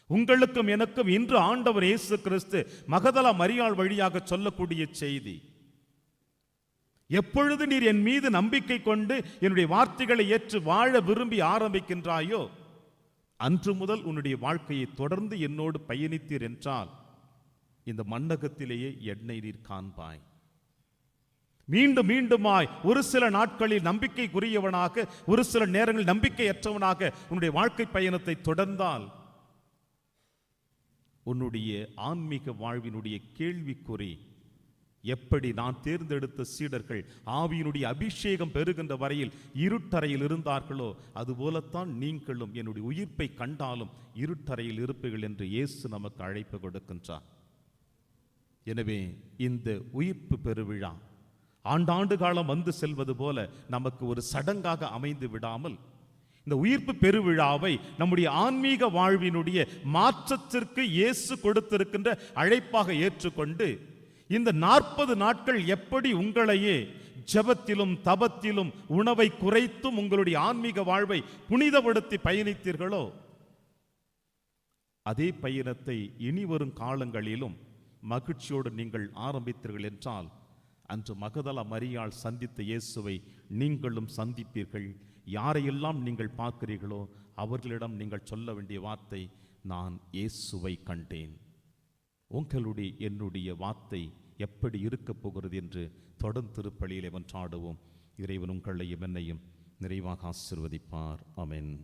உங்களுக்கும் எனக்கும் இன்று ஆண்டவர் இயேசு கிறிஸ்து மகதலா மரியாள் வழியாக சொல்லக்கூடிய செய்தி, எப்பொழுது நீர் என் மீது நம்பிக்கை கொண்டு என்னுடைய வார்த்தைகளை ஏற்று வாழ விரும்பி ஆரம்பிக்கின்றாயோ அன்று முதல் உன்னுடைய வாழ்க்கையை தொடர்ந்து என்னோடு பயணித்தீர் என்றால் இந்த மண்ணகத்திலேயே என்னை நீர் காண்பாய். மீண்டும் மீண்டுமாய் ஒரு சில நாட்களில் நம்பிக்கைக்குரியவனாக, ஒரு சில நேரங்களில் நம்பிக்கையற்றவனாக உன்னுடைய வாழ்க்கை பயணத்தை தொடர்ந்தால் உன்னுடைய ஆன்மீக வாழ்வினுடைய கேள்விக்குறி, எப்படி நான் தேர்ந்தெடுத்த சீடர்கள் ஆவியினுடைய அபிஷேகம் பெறுகின்ற வரையில் இருட்டறையில் இருந்தார்களோ அதுபோலத்தான் நீங்களும் என்னுடைய உயிர்ப்பை கண்டாலும் இருட்டறையில் இருப்பீர்கள் என்று இயேசு நமக்கு அழைப்பு கொடுக்கின்றார். எனவே இந்த உயிர்ப்பு பெருவிழா ஆண்டாண்டு காலம் வந்து செல்வது போல நமக்கு ஒரு சடங்காக அமைந்து விடாமல் இந்த உயிர்ப்பு பெருவிழாவை நம்முடைய ஆன்மீக வாழ்வினுடைய மாற்றத்திற்கு இயேசு கொடுத்திருக்கின்ற அழைப்பாக ஏற்றுக்கொண்டு இந்த 40 நாட்கள் எப்படி உங்களையே ஜெபத்திலும் தபத்திலும் உணவை குறைத்தும் உங்களுடைய ஆன்மீக வாழ்வை புனிதப்படுத்தி பயணித்தீர்களோ அதே பயணத்தை இனி வரும் காலங்களிலும் மகிழ்ச்சியோடு நீங்கள் ஆரம்பித்தீர்கள் என்றால் அன்று மகதலா மரியாள் சந்தித்த இயேசுவை நீங்களும் சந்திப்பீர்கள். யாரையெல்லாம் நீங்கள் பார்க்கிறீர்களோ அவர்களிடம் நீங்கள் சொல்ல வேண்டிய வார்த்தை, நான் இயேசுவை கண்டேன். உங்களுடைய என்னுடைய வார்த்தை எப்படி இருக்கப் போகிறது என்று தொடர்ந்து திருப்பலியிலே மன்றாடுவோம். இறைவன் உங்களையும் என்னையும் நிறைவாக ஆசீர்வதிப்பார். ஆமென்.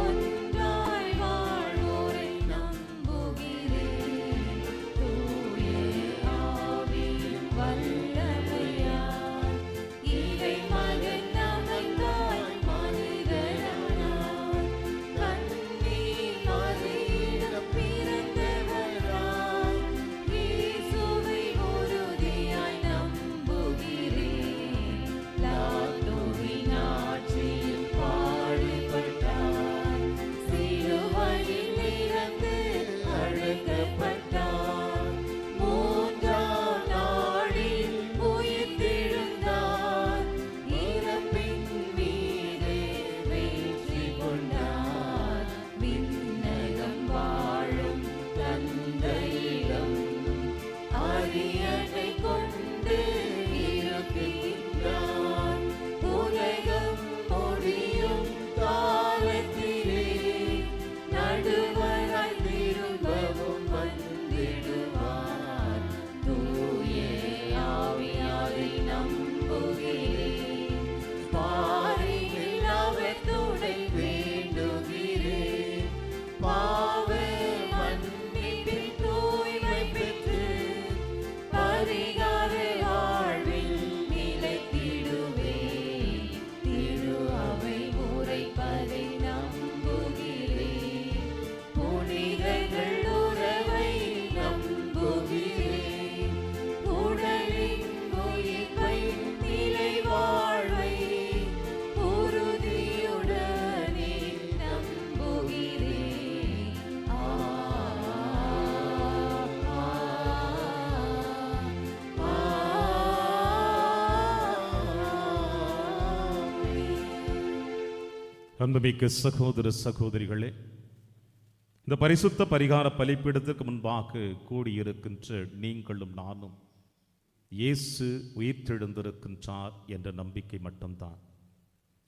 ஒன்றாய் வாழ்வோரை நம்பும் அன்புமிக்க சகோதர சகோதரிகளே, இந்த பரிசுத்த பரிகார பலிப்பீடத்துக்கு முன்பாக கூடியிருக்கின்ற நீங்களும் நானும் இயேசு உயிர்த்தெழுந்திருக்கின்றார் என்ற நம்பிக்கை மட்டும்தான்.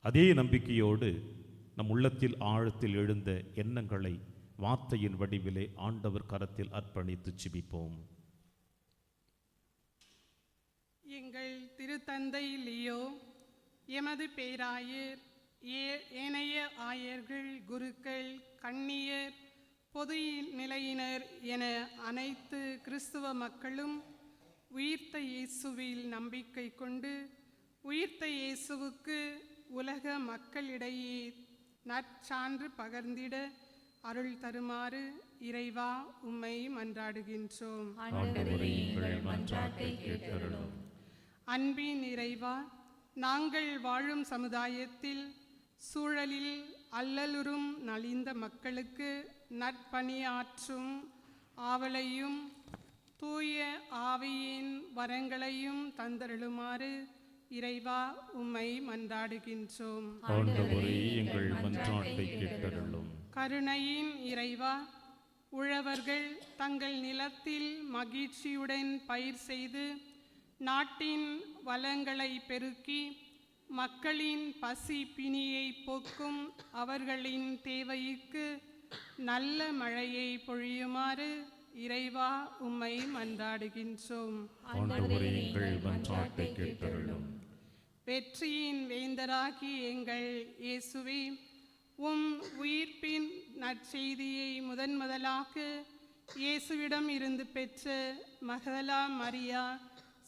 அதே நம்பிக்கையோடு நம் உள்ளத்தில் ஆழத்தில் எழுந்த எண்ணங்களை வார்த்தையின் வடிவிலே ஆண்டவர் கரத்தில் அர்ப்பணித்து ஜெபிப்போம். எங்கள் திருத்தந்தை லியோ, எமது பேராயர், ஏனைய ஆயர்கள், குருக்கள், கன்னியர், பொது நிலையினர் என அனைத்து கிறிஸ்துவ மக்களும் உயிர்த்த இயேசுவில் நம்பிக்கை கொண்டு உயிர்த்த இயேசுவுக்கு உலக மக்களிடையே நற்சான்று பகர்ந்திட அருள் தருமாறு இறைவா உம்மை மன்றாடுகின்றோம். அன்பின் இறைவா, நாங்கள் வாழும் சமுதாயத்தில் சூழலில் அல்லலுறும் நலிந்த மக்களுக்கு நற்பணியாற்றும் ஆவலையும் தூய ஆவியின் வரங்களையும் தந்தருளுமாறு இறைவா உம்மை மன்றாடுகின்றோம். கருணையின் இறைவா, உழவர்கள் தங்கள் நிலத்தில் மகிழ்ச்சியுடன் பயிர் செய்து நாட்டின் வளங்களை பெருக்கி மக்களின் பசி பிணியை போக்கும் அவர்களின் தேவைக்கு நல்ல மழையை பொழியுமாறு இறைவா உம்மை மன்றாடுகின்றோம். வெற்றியின் வேந்தராகி எங்கள் இயேசுவே, உம் உயிர்ப்பின் நற்செய்தியை முதலாக இயேசுவிடம் இருந்து பெற்ற மகதலா மரியா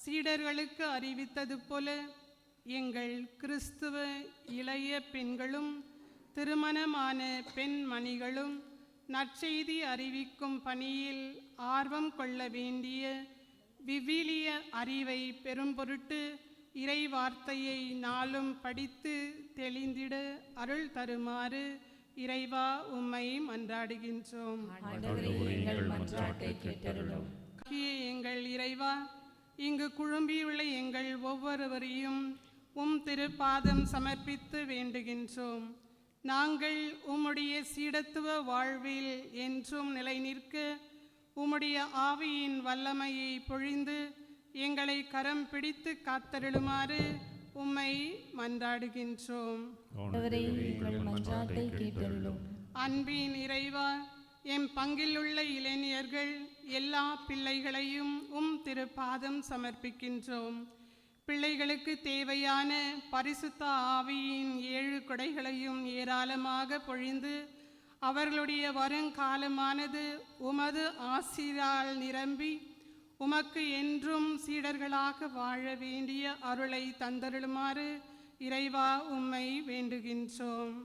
சீடர்களுக்கு அறிவித்தது போல எங்கள் கிறிஸ்துவ இளைய பெண்களும் திருமணமான பெண்மணிகளும் நற்செய்தி அறிவிக்கும் பணியில் ஆர்வம் கொள்ள வேண்டிய விவிலிய அறிவை பெரும் பொருட்டு இறை வார்த்தையை நாளும் படித்து தெளிந்திட அருள் தருமாறு இறைவா உம்மை மன்றாடுகின்றோம். எங்கள் இறைவா, இங்கு குழும்பியுள்ள எங்கள் ஒவ்வொருவரையும் உம் திருப்பாதம் சமர்ப்பித்து வேண்டுகின்றோம். நாங்கள் உம்முடைய சீடத்துவ வாழ்வில் என்றும் நிலை நிற்க உம்முடைய ஆவியின் வல்லமையை பொழிந்து எங்களை கரம் பிடித்து காத்தருளுமாறு உம்மை மன்றாடுகின்றோம். அன்பின் இறைவா, எம் பங்கில் உள்ள இளைஞர்கள் எல்லா பிள்ளைகளையும் உம் திருப்பாதம் சமர்ப்பிக்கின்றோம். பிள்ளைகளுக்கு தேவையான பரிசுத்த ஆவியின் 7 கொடைகளையும் ஏராளமாக பொழிந்து அவர்களுடைய வருங்காலமானது உமது ஆசிரால் நிரம்பி உமக்கு என்றும் சீடர்களாக வாழ வேண்டிய அருளை தந்தருளுமாறு இறைவா உம்மை வேண்டுகின்றோம்.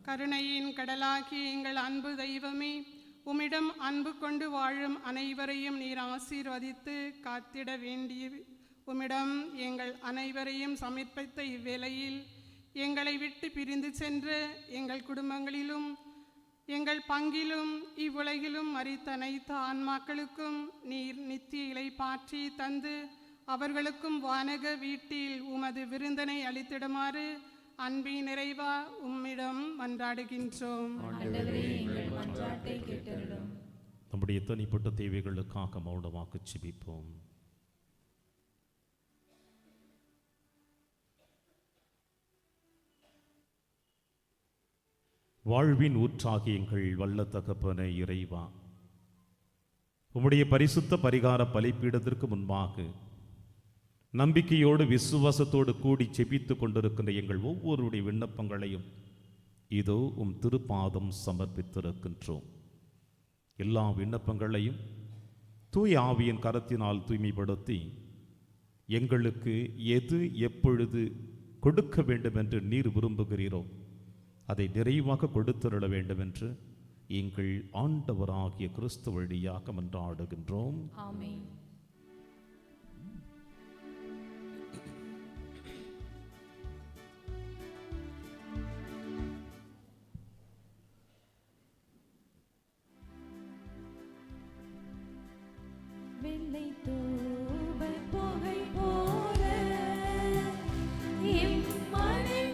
கருணையின் கடலாகிய எங்கள் அன்பு தெய்வமே, உம்மிடம் அன்பு கொண்டு வாழும் அனைவரையும் நீர் ஆசீர்வதித்து காத்திட வேண்டிய உம்மிடம் எங்கள் அனைவரையும் சமர்ப்பித்த இவ்வேளையில் எங்களை விட்டு பிரிந்து சென்ற எங்கள் குடும்பங்களிலும் எங்கள் பங்கிலும் இவ்வுலகிலும் மரித்த அனைத்து ஆன்மாக்களுக்கும் நீர் நித்திய இளைப்பாற்றி தந்து அவர்களுக்கும் வானக வீட்டில் உமது விருந்தனை அளித்திடுமாறு அன்பின் நிறைவா உம்மிடம் மன்றாடுகின்றோம். நம்முடைய தனிப்பட்ட தேவைகளுக்காக மௌனமாக ஜெபிப்போம். வாழ்வின் ஊற்றாகி எங்கள் வல்ல தகப்பன இறைவா, உம்முடைய பரிசுத்த பரிகார பலிப்பீடத்திற்கு முன்பாக நம்பிக்கையோடு விசுவாசத்தோடு கூடி செபித்து கொண்டிருக்கின்ற எங்கள் ஒவ்வொருடைய விண்ணப்பங்களையும் இதோ உம் திருப்பாதம் சமர்ப்பித்திருக்கின்றோம். எல்லா விண்ணப்பங்களையும் தூய ஆவியின் கரத்தினால் தூய்மைப்படுத்தி எங்களுக்கு எது எப்பொழுது கொடுக்க வேண்டும் என்று நீர் விரும்புகிறீரோ அதை நிறைவாக கொடுத்தருள வேண்டும் என்று எங்கள் ஆண்டவராகிய கிறிஸ்து வழியாக மன்றாடுகின்றோம். ஆமென். வெள்ளை தூவல் புகை போல எம் மனம்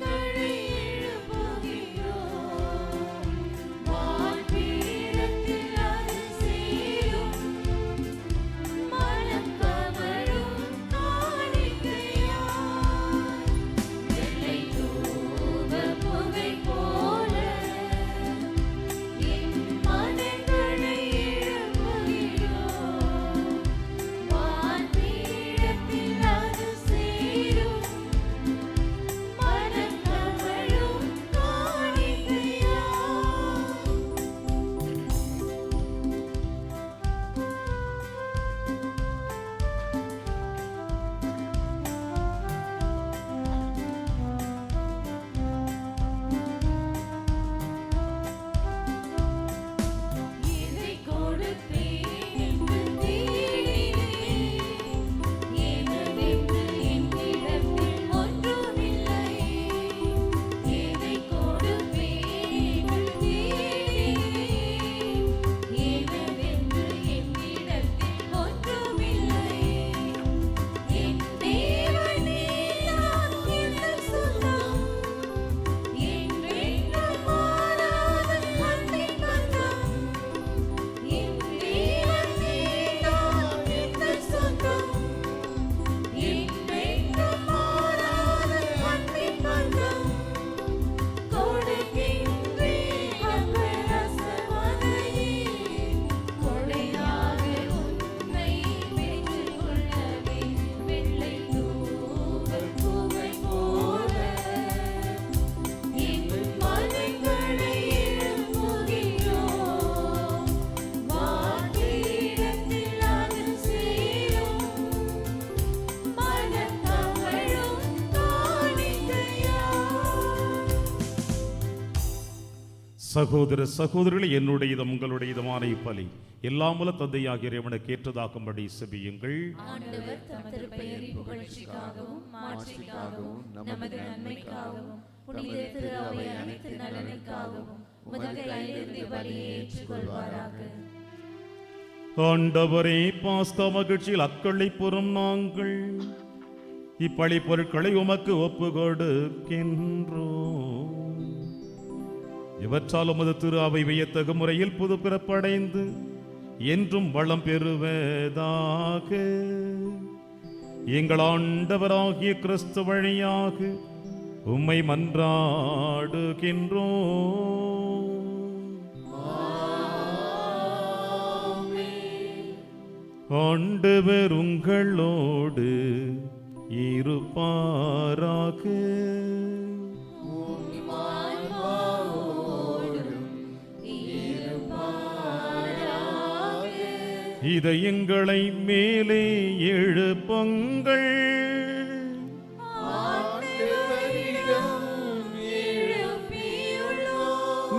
சகோதர சகோதரிகளை என்னுடையதும் உங்களுடையதுமான இப்பலி எல்லாமல தந்தையாகிய இறைவனுக்கு ஏற்றதாக்கும்படி செபியுங்கள். ஆண்டவர் தம் திருப்பெயரின் புகழ்ச்சிக்காகவும் மாட்சிக்காகவும் நமது நன்மைக்காகவும் புனித திரு அவை அனைத்து நலனுக்காகவும் உமது கையிலிருந்து பலியை ஏற்றுக்கொள்வாராக. ஆண்டவரே, பாஸ்கா மகிழ்ச்சியில் அக்களை புறம் நாங்கள் இப்பழி பொருட்களை உமக்கு ஒப்பு கொடுக்கின்றோம். இவற்றால் உமது திரு அவை வியத்தகு முறையில் புது பிறப்படைந்து என்றும் வளம் பெறுவதாக எங்கள் ஆண்டவராகிய கிறிஸ்து வழியாக உம்மை மன்றாடுகின்றோம். ஆண்டவர் உங்களோடு இருப்பாராக. இதயங்களை மேலே எழுப்புங்கள்.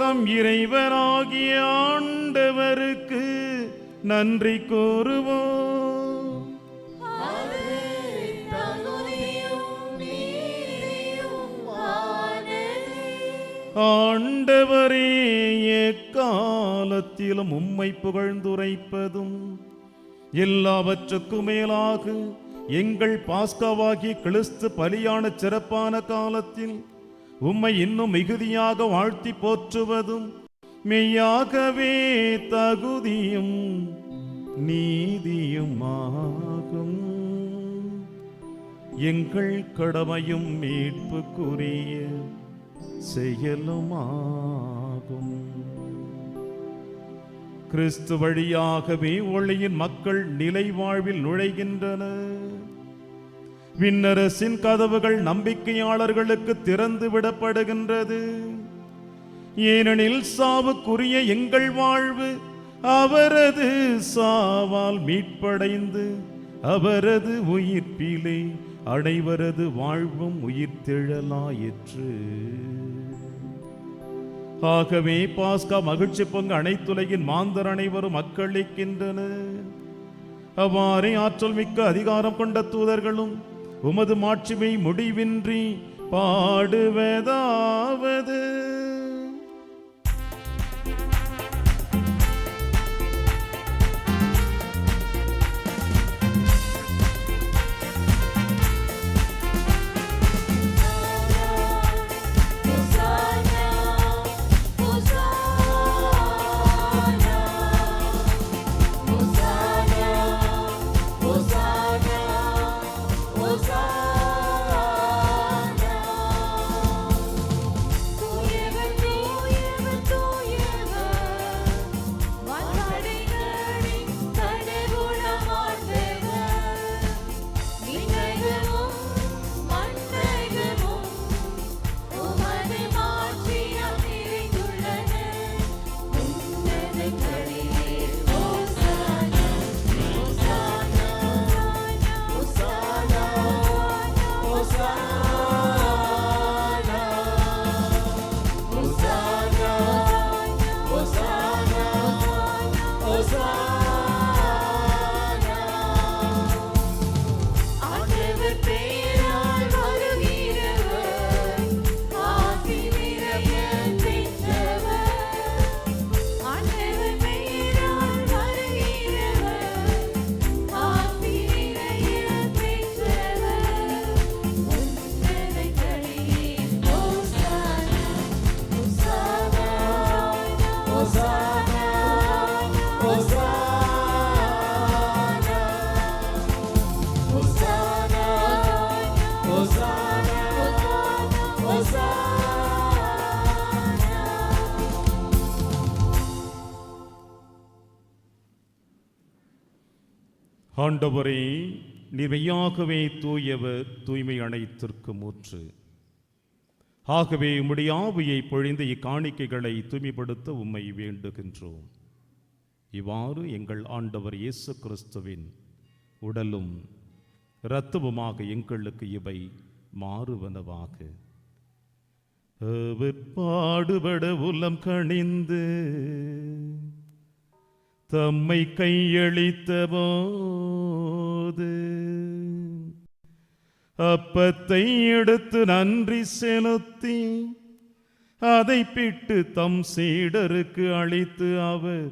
நம் இறைவராகிய ஆண்டவருக்கு நன்றி கூறுவோம். ஆண்டவரே, எக்காலத்திலும் உம்மை புகழ்ந்துரைப்பதும் எல்லாவற்றுக்கும் மேலாக எங்கள் பாஸ்காவாகிய கிறிஸ்து பலியான சிறப்பான காலத்தில் உம்மை இன்னும் மிகுதியாக வாழ்த்தி போற்றுவதும் மெய்யாகவே தகுதியும் நீதியுமாகும். எங்கள் கடமையும் மீட்புக்குரிய செயலுமாகும். கிறிஸ்து வழியாகவே ஒளியின் மக்கள் நிலை வாழ்வில் நுழைகின்றனர். விண்ணரசின் கதவுகள் நம்பிக்கையாளர்களுக்கு திறந்து விடப்படுகின்றது. ஏனெனில் சாவுக்குரிய எங்கள் வாழ்வு அவரது சாவால் மீட்படைந்து அவரது உயிர்ப்பிலே அனைவரது வாழ்வும் உயிர்த்தெழலாயிற்று. ஆகவே பாஸ்கா மகிழ்ச்சி பொங்க அனைத்துலகின் மாந்தர் அனைவரும் அக்களிக்கின்றனர். அவ்வாறே ஆற்றல் மிக்க அதிகாரம் கொண்ட தூதர்களும் உமது மாட்சிமை முடிவின்றி பாடுவதாவது. ஆண்டவரே, நிறையாகவே தூயவர், தூய்மை அனைத்திற்கும் ஊற்று. ஆகவே உம்முடைய ஆவியை பொழிந்து இக்காணிக்கைகளை தூய்மைப்படுத்த உம்மை வேண்டுகின்றோம். இவ்வாறு எங்கள் ஆண்டவர் இயேசு கிறிஸ்துவின் உடலும் இரத்தமுமாக எங்களுக்கு இவை மாறுவனவாக. அவர் பாடுபட உலம் கணிந்து தம்மை கையளித்த போது அப்பத்தை எடுத்து நன்றி செலுத்தி அதை பிட்டு தம் சீடருக்கு அளித்து அவர்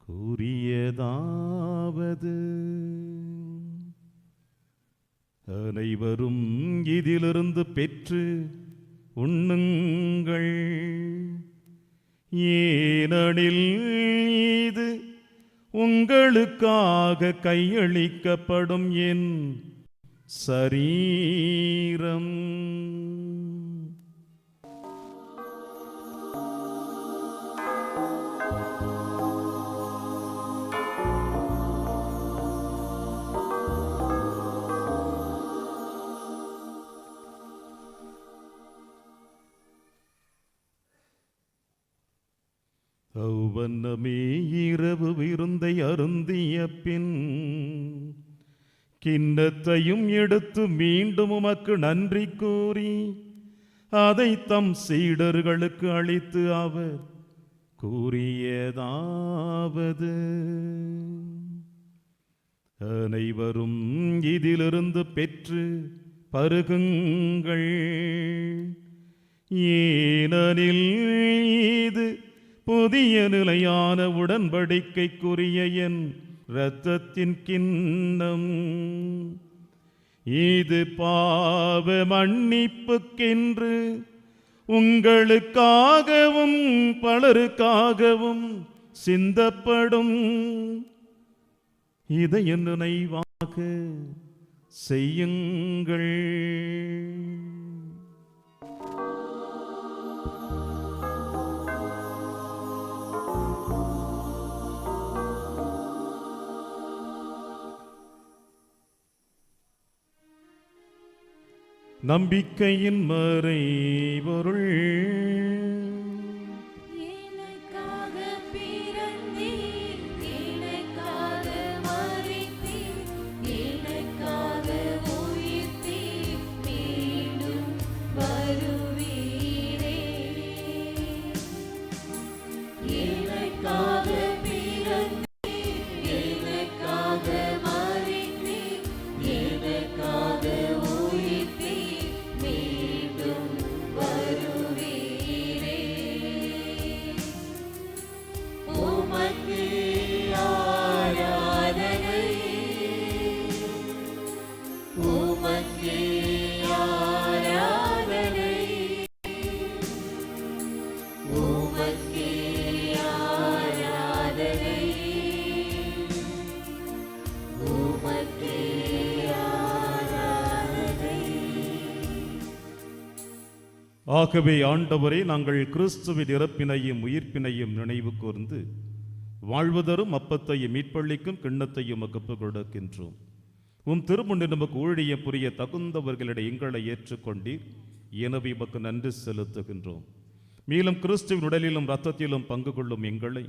கூறியதாவது, அனைவரும் இதிலிருந்து பெற்று உண்ணுங்கள், ஏனெனில் இது உங்களுக்காக கையளிக்கப்படும் என் சரீரம். அவ்வண்ணமே இரவு விருந்தை அருந்திய பின் கிண்ணத்தையும் எடுத்து மீண்டும் உமக்கு நன்றி கூறி அதை தம் சீடர்களுக்கு அளித்து அவர் கூறியதாவது, அனைவரும் இதிலிருந்து பெற்று பருகுங்கள், ஏனெனில் இது புதிய நிலையான உடன்படிக்கைக்குரிய என் இரத்தத்தின் கிண்ணம். இது பாவ மன்னிப்புக்கென்று உங்களுக்காகவும் பலருக்காகவும் சிந்தப்படும். இதை என் நினைவாக செய்யுங்கள். நம்பிக்கையின் மறைபொருள், எனக்காக பிறந்தீர், எனக்காக மரித்தீர், எனக்காக உயிர்த்தீர், மீண்டும் வருவீரே. எனக்காக பிறந்தீர், எனக்காக மரித்தீர், எனக்காக உயிர்த்தீர், மீண்டும் வருவீரே. உமக்கு ஆராதனை, உமக்கு ஆராதனை, உமக்கு ஆராதனை, உமக்கு ஆராதனை. ஆகவே ஆண்டவரே, நாங்கள் கிறிஸ்துவின் இறப்பினையும் உயிர்ப்பினையும் நினைவு கூர்ந்து வாழ்வதரும் அப்பத்தையும் மீட்பளிக்கும் கிண்ணத்தையும் ஒப்புக் கொடுக்கின்றோம். உம் திருமுன்னில் நமக்கு ஊழியம் புரிய தகுந்தவர்களிடம் எங்களை ஏற்றுக்கொண்டீர், எனவே உமக்கு நன்றி செலுத்துகின்றோம். மேலும் கிறிஸ்துவின் உடலிலும் இரத்தத்திலும் பங்கு கொள்ளும் எங்களை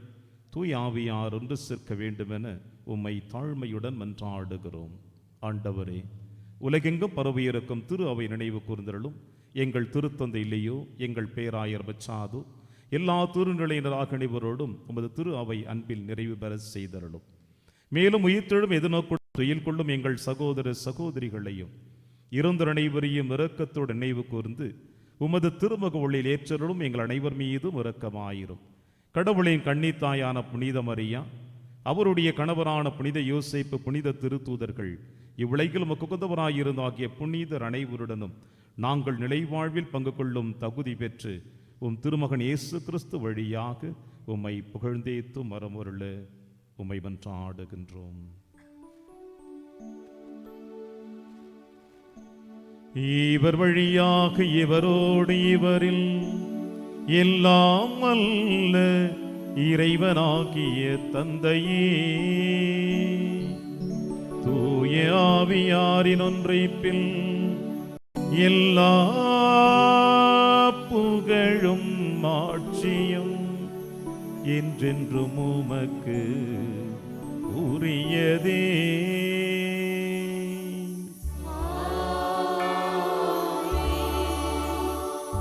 தூய் ஆவியார் ஒன்று சேர்க்க வேண்டுமென உம்மை தாழ்மையுடன் மன்றாடுகிறோம். ஆண்டவரே, உலகெங்கும் பரவியிருக்கும் திரு அவை நினைவு கூர்ந்தருளும். எங்கள் திருத்தந்தை இல்லையோ, எங்கள் பேராயர் பச்சாதோ, எல்லா திருநிலையினராக அனைவரோடும் உமது திரு அவை அன்பில் நிறைவு பெற செய்தருளும். மேலும் உயிர்த்தெழும் எதிர்நோக்குடன் துயில் கொள்ளும் எங்கள் சகோதர சகோதரிகளையும் இறந்த அனைவரையும் இரக்கத்தோடு நினைவு கூர்ந்து உமது திருமுக ஒளியில் ஏற்றருளும். எங்கள் அனைவர் மீதும் இரக்கமாயிரும். கடவுளின் கன்னித்தாயான புனித மரியா, அவருடைய கணவரான புனித யோசேப்பு, புனித திருத்தூதர்கள், இவ்வுலகில் உமக்கு உகந்தவராயிருந்த ஆகிய புனிதர் அனைவருடனும் நாங்கள் நிலைவாழ்வில் பங்கு கொள்ளும் தகுதி பெற்று உம் திருமகன் இயேசு கிறிஸ்து வழியாக உம்மை புகழ்ந்தேத்து மரமுருள உம்மை மன்றாடுகின்றோம். இவர் வழியாக இவரோடு இவரில் எல்லாம் வல்ல இறைவனாகிய தந்தையே, தூய ஆவியாரின் ஒன்றைப்பில் எல்லா புகழும் ஆட்சியும் என்றென்றும் உமக்கு உரியதே.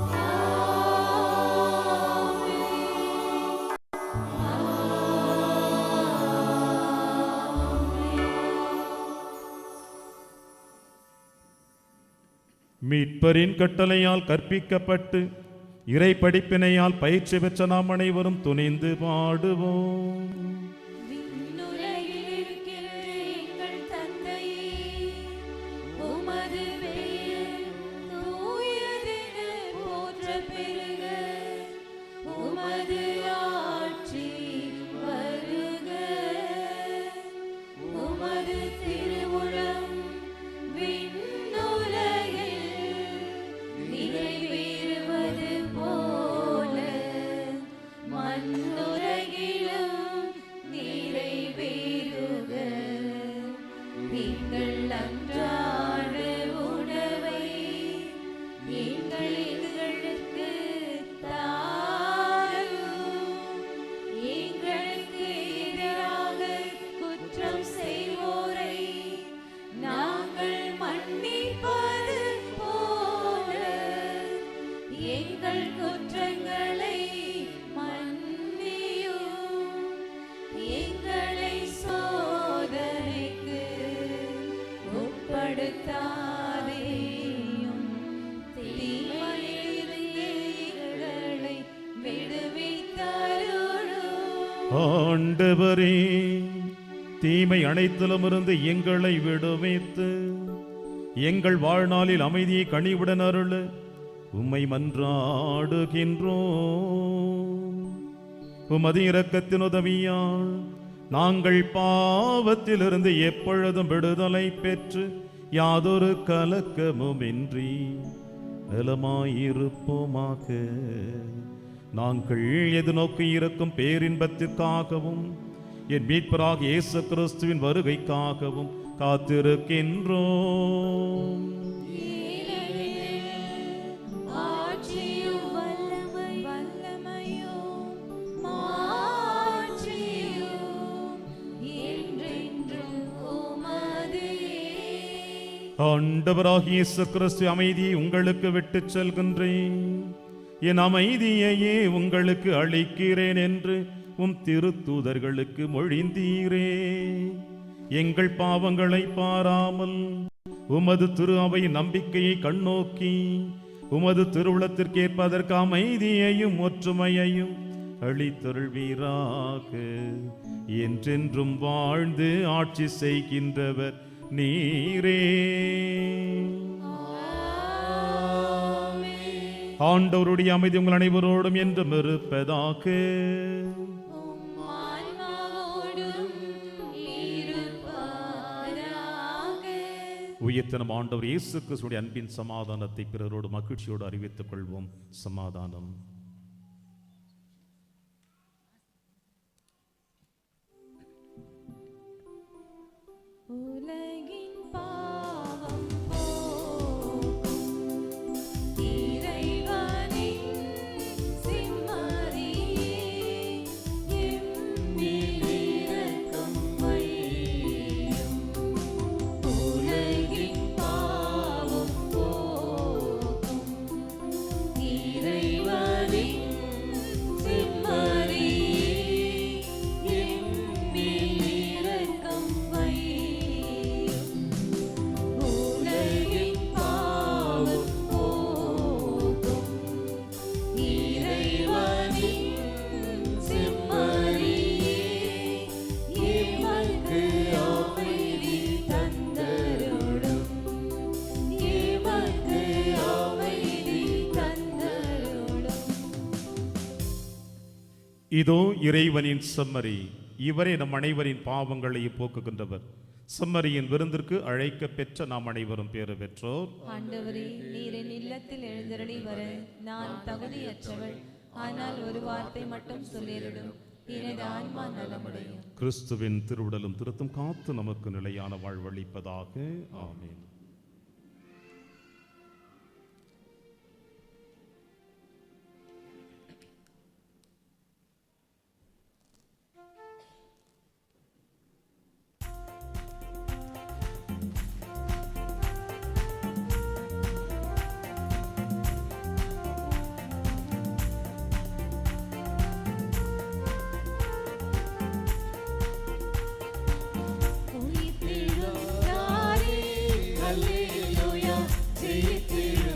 ஆமென். மீட்பரின் கட்டளையால் கற்பிக்கப்பட்டு இறை படிப்பினையால் பயிற்சி பெற்ற நாம் அனைவரும் துணிந்து பாடுவோம். விண்ணுலகில் இருக்கிற எங்கள் தந்தையே, உமது பெயர் தூயதென போற்றப் பெறுக. உமது ஆட்சி வருக. உமது திருவுளம் விண்ணுலகில் நிறைவேறுவது போல மண்ணுலகிலும் நிறைவேறுக. எங்கள் அன்றாட உணவை எங்களுக்கு தாரும். எங்களுக்கு எதிராக குற்றம் செய்வோரை நாங்கள் மன்னிப்பது போல எங்கள் குற்றங்களை மன்னியும். எங்களை சோதனைக்கு உட்படுத்தாதேயும், தீமையிலிருந்து எங்களை விடுவித்தருளும். ஆண்டவரே, தீமை அனைத்திலுமிருந்து எங்களை விடுவித்து எங்கள் வாழ்நாளில் அமைதியை கனிவுடன் அருள உம்மை மன்றாடுகின்றோம். உமது இரக்கத்தின் உதவியால் நாங்கள் பாவத்திலிருந்து எப்பொழுதும் விடுதலை பெற்று யாதொரு கலக்கமுமின்றி நலமாயிருப்போமாக. நாங்கள் எதிர்நோக்கி இருக்கும் பேரின்பத்திற்காகவும் என் மீட்பராக இயேசு கிறிஸ்துவின் வருகைக்காகவும் காத்திருக்கின்றோம். ஆட்சியும் வல்லமையும் மாட்சியும் என்றென்றும் உமதே. ஆண்டவராகிய இயேசு கிறிஸ்து அமைதியை உங்களுக்கு விட்டுச் செல்கின்றேன், என் அமைதியையே உங்களுக்கு அளிக்கிறேன் என்று உம் திருத்தூதர்களுக்கு மொழிந்தீரே. எங்கள் பாவங்களை பாராமல் உமது திரு அவை நம்பிக்கையை கண்ணோக்கி உமது திருவுளத்திற்கேற்ப அதற்கு அமைதியையும் ஒற்றுமையையும் அளித்தருள்வீராக. என்றென்றும் வாழ்ந்து ஆட்சி செய்கின்றவர் நீரே. ஆண்டவருடைய அமைதி உங்கள் அனைவரோடும் என்றும் இருப்பதாக. ஆன்மாவோடும் இருப்பாராக. உயிர்த்தனம் ஆண்டவர் இயேசு கிறிஸ்துவின் அன்பின் சமாதானத்தை பிறரோடு மகிழ்ச்சியோடு அறிவித்துக் கொள்வோம். சமாதானம். உலகின் பாவம் போக்கும் இறைவனின் செம்மறியே, எம்மேல் இரக்கம் வையும். உலகின் பாவம் போக்கும் இறைவனின் செம்மறியே, எம்மேல் இரக்கம் வையும். உலகின் பாவம் போக்கும் இறைவனின் செம்மறியே, எமக்கு அமைதி தந்தருளும். எமக்கு அமைதி தந்தருளும். இதோ இறைவனின் செம்மறி, இவரே நம் அனைவரின் பாவங்களை போக்குகின்றவர். செம்மறியின் விருந்திற்கு அழைக்க பெற்ற நாம் அனைவரும் பேறு பெற்றோர். ஆண்டவரே, நீர் என் இல்லத்தில் எழுந்தருளி வர நான் தகுதியற்றவள். ஆனால் ஒரு வார்த்தை மட்டும் சொல்லிடும், எனது ஆன்மா நலமடையும். கிறிஸ்துவின் திருவுடலும் திருத்தும் காத்து நமக்கு நிலையான வாழ்வளிப்பதாக. ஆமென். உயிர்த்தெழுந்தாரே, அல்லேலூயா, ஜெயித்தெழுந்தாரே.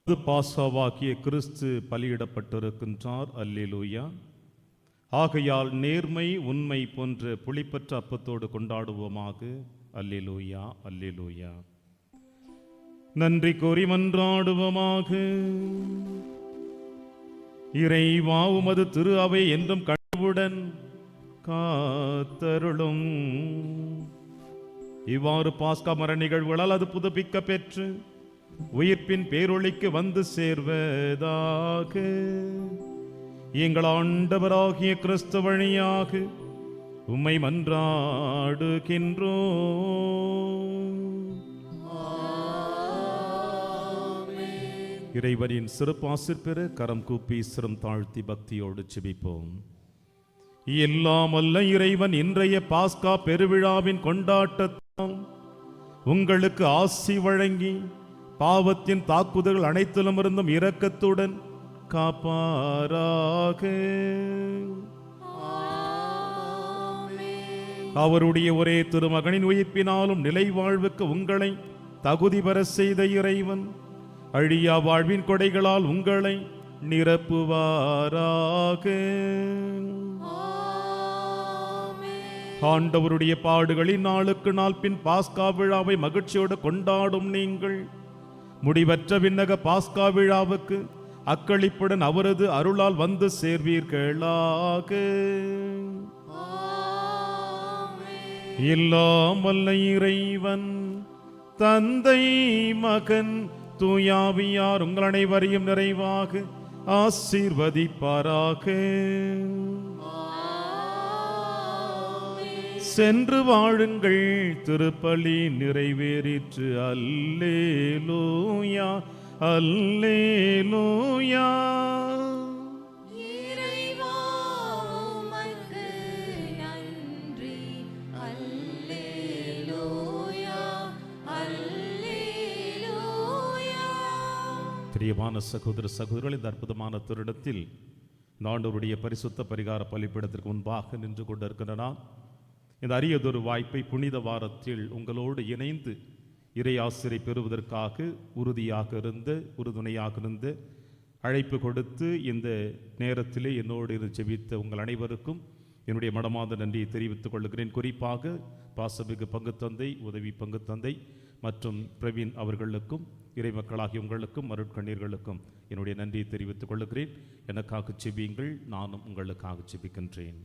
பாசாவாகிய கிறிஸ்து பலியிடப்பட்டிருக்கின்றார். அல்லேலூயா. ஆகையால் நேர்மை உண்மை போன்ற புளிப்பற்ற அப்பத்தோடு கொண்டாடுவோமாக. அல்லேலூயா, அல்லேலூயா. நன்றி கூறி மன்றாடுவோமாக. இறைவா, உமது திரு அவை என்றும் கழிவுடன் காத்தருளும். இவ்வாறு பாஸ்கா மர நிகழ்வுகளால் அது புதுப்பிக்க பெற்று உயிர்ப்பின் பேரொளிக்கு வந்து சேர்வதாக எங்கள் ஆண்டவராகிய கிறிஸ்து வழியாக உம்மை மன்றாடுகின்றோம். இறைவனின் சிறப்பாசிர் பெற கரம் கூப்பி சிரம் தாழ்த்தி பக்தியோடு செபிப்போம். எல்லாம் அல்ல இறைவன் இன்றைய பாஸ்கா பெருவிழாவின் கொண்டாட்டத்தால் உங்களுக்கு ஆசி வழங்கி பாவத்தின் தாக்குதல்கள் அனைத்திலும் இருந்தும் இரக்கத்துடன் காப்பாராக. அவருடைய ஒரே திருமகனின் உயிர்ப்பினாலும் நிலை வாழ்வுக்கு உங்களை தகுதி பெற செய்த இறைவன் அழியா வாழ்வின் கொடைகளால் உங்களை நிரப்புவாராக. ஆண்டவருடைய பாடுகளின் நாளுக்கு நாள் பின் பாஸ்கா விழாவை மகிழ்ச்சியோடு கொண்டாடும் நீங்கள் முடிவற்ற விண்ணக பாஸ்கா விழாவுக்கு அக்களிப்புடன் அவரது அருளால் வந்து சேர்வீர்களாக. எல்லாம் வல்ல இறைவன் தந்தை மகன் தூயாவியார் உங்கள் அனைவரையும் நிறைவாக ஆசீர்வதிப்பாராக. சென்று வாழுங்கள், திருப்பலி நிறைவேறிற்று. அல்லேலூயா, அல்லேலூயா. இறைவா உமக்கு நன்றி. அல்லேலூயா, அல்லேலூயா. பிரியமான சகோதர சகோதரிகள், இந்த அற்புதமான தருணத்தில் ஆண்டவருடைய பரிசுத்த பரிகார பலிப்பீடத்திற்கு முன்பாக நின்று கொண்டிருக்கின்றன. இந்த அரியதொரு வாய்ப்பை புனித வாரத்தில் உங்களோடு இணைந்து இறை ஆசிரியை பெறுவதற்காக உறுதுணையாக இருந்து அழைப்பு கொடுத்து இந்த நேரத்திலே என்னோடு இருந்து ஜெபித்த உங்கள் அனைவருக்கும் என்னுடைய மனமார்ந்த நன்றியை தெரிவித்துக் கொள்கிறேன். குறிப்பாக பாசமிகு பங்குத்தந்தை, உதவி பங்குத்தந்தை மற்றும் பிரவீன் அவர்களுக்கும் இறை மக்களாகிய உங்களுக்கும் அருட்கண்ணீர்களுக்கும் என்னுடைய நன்றியை தெரிவித்துக் கொள்கிறேன். எனக்காக ஜெபியுங்கள், நானும் உங்களுக்காக ஜெபிக்கின்றேன்.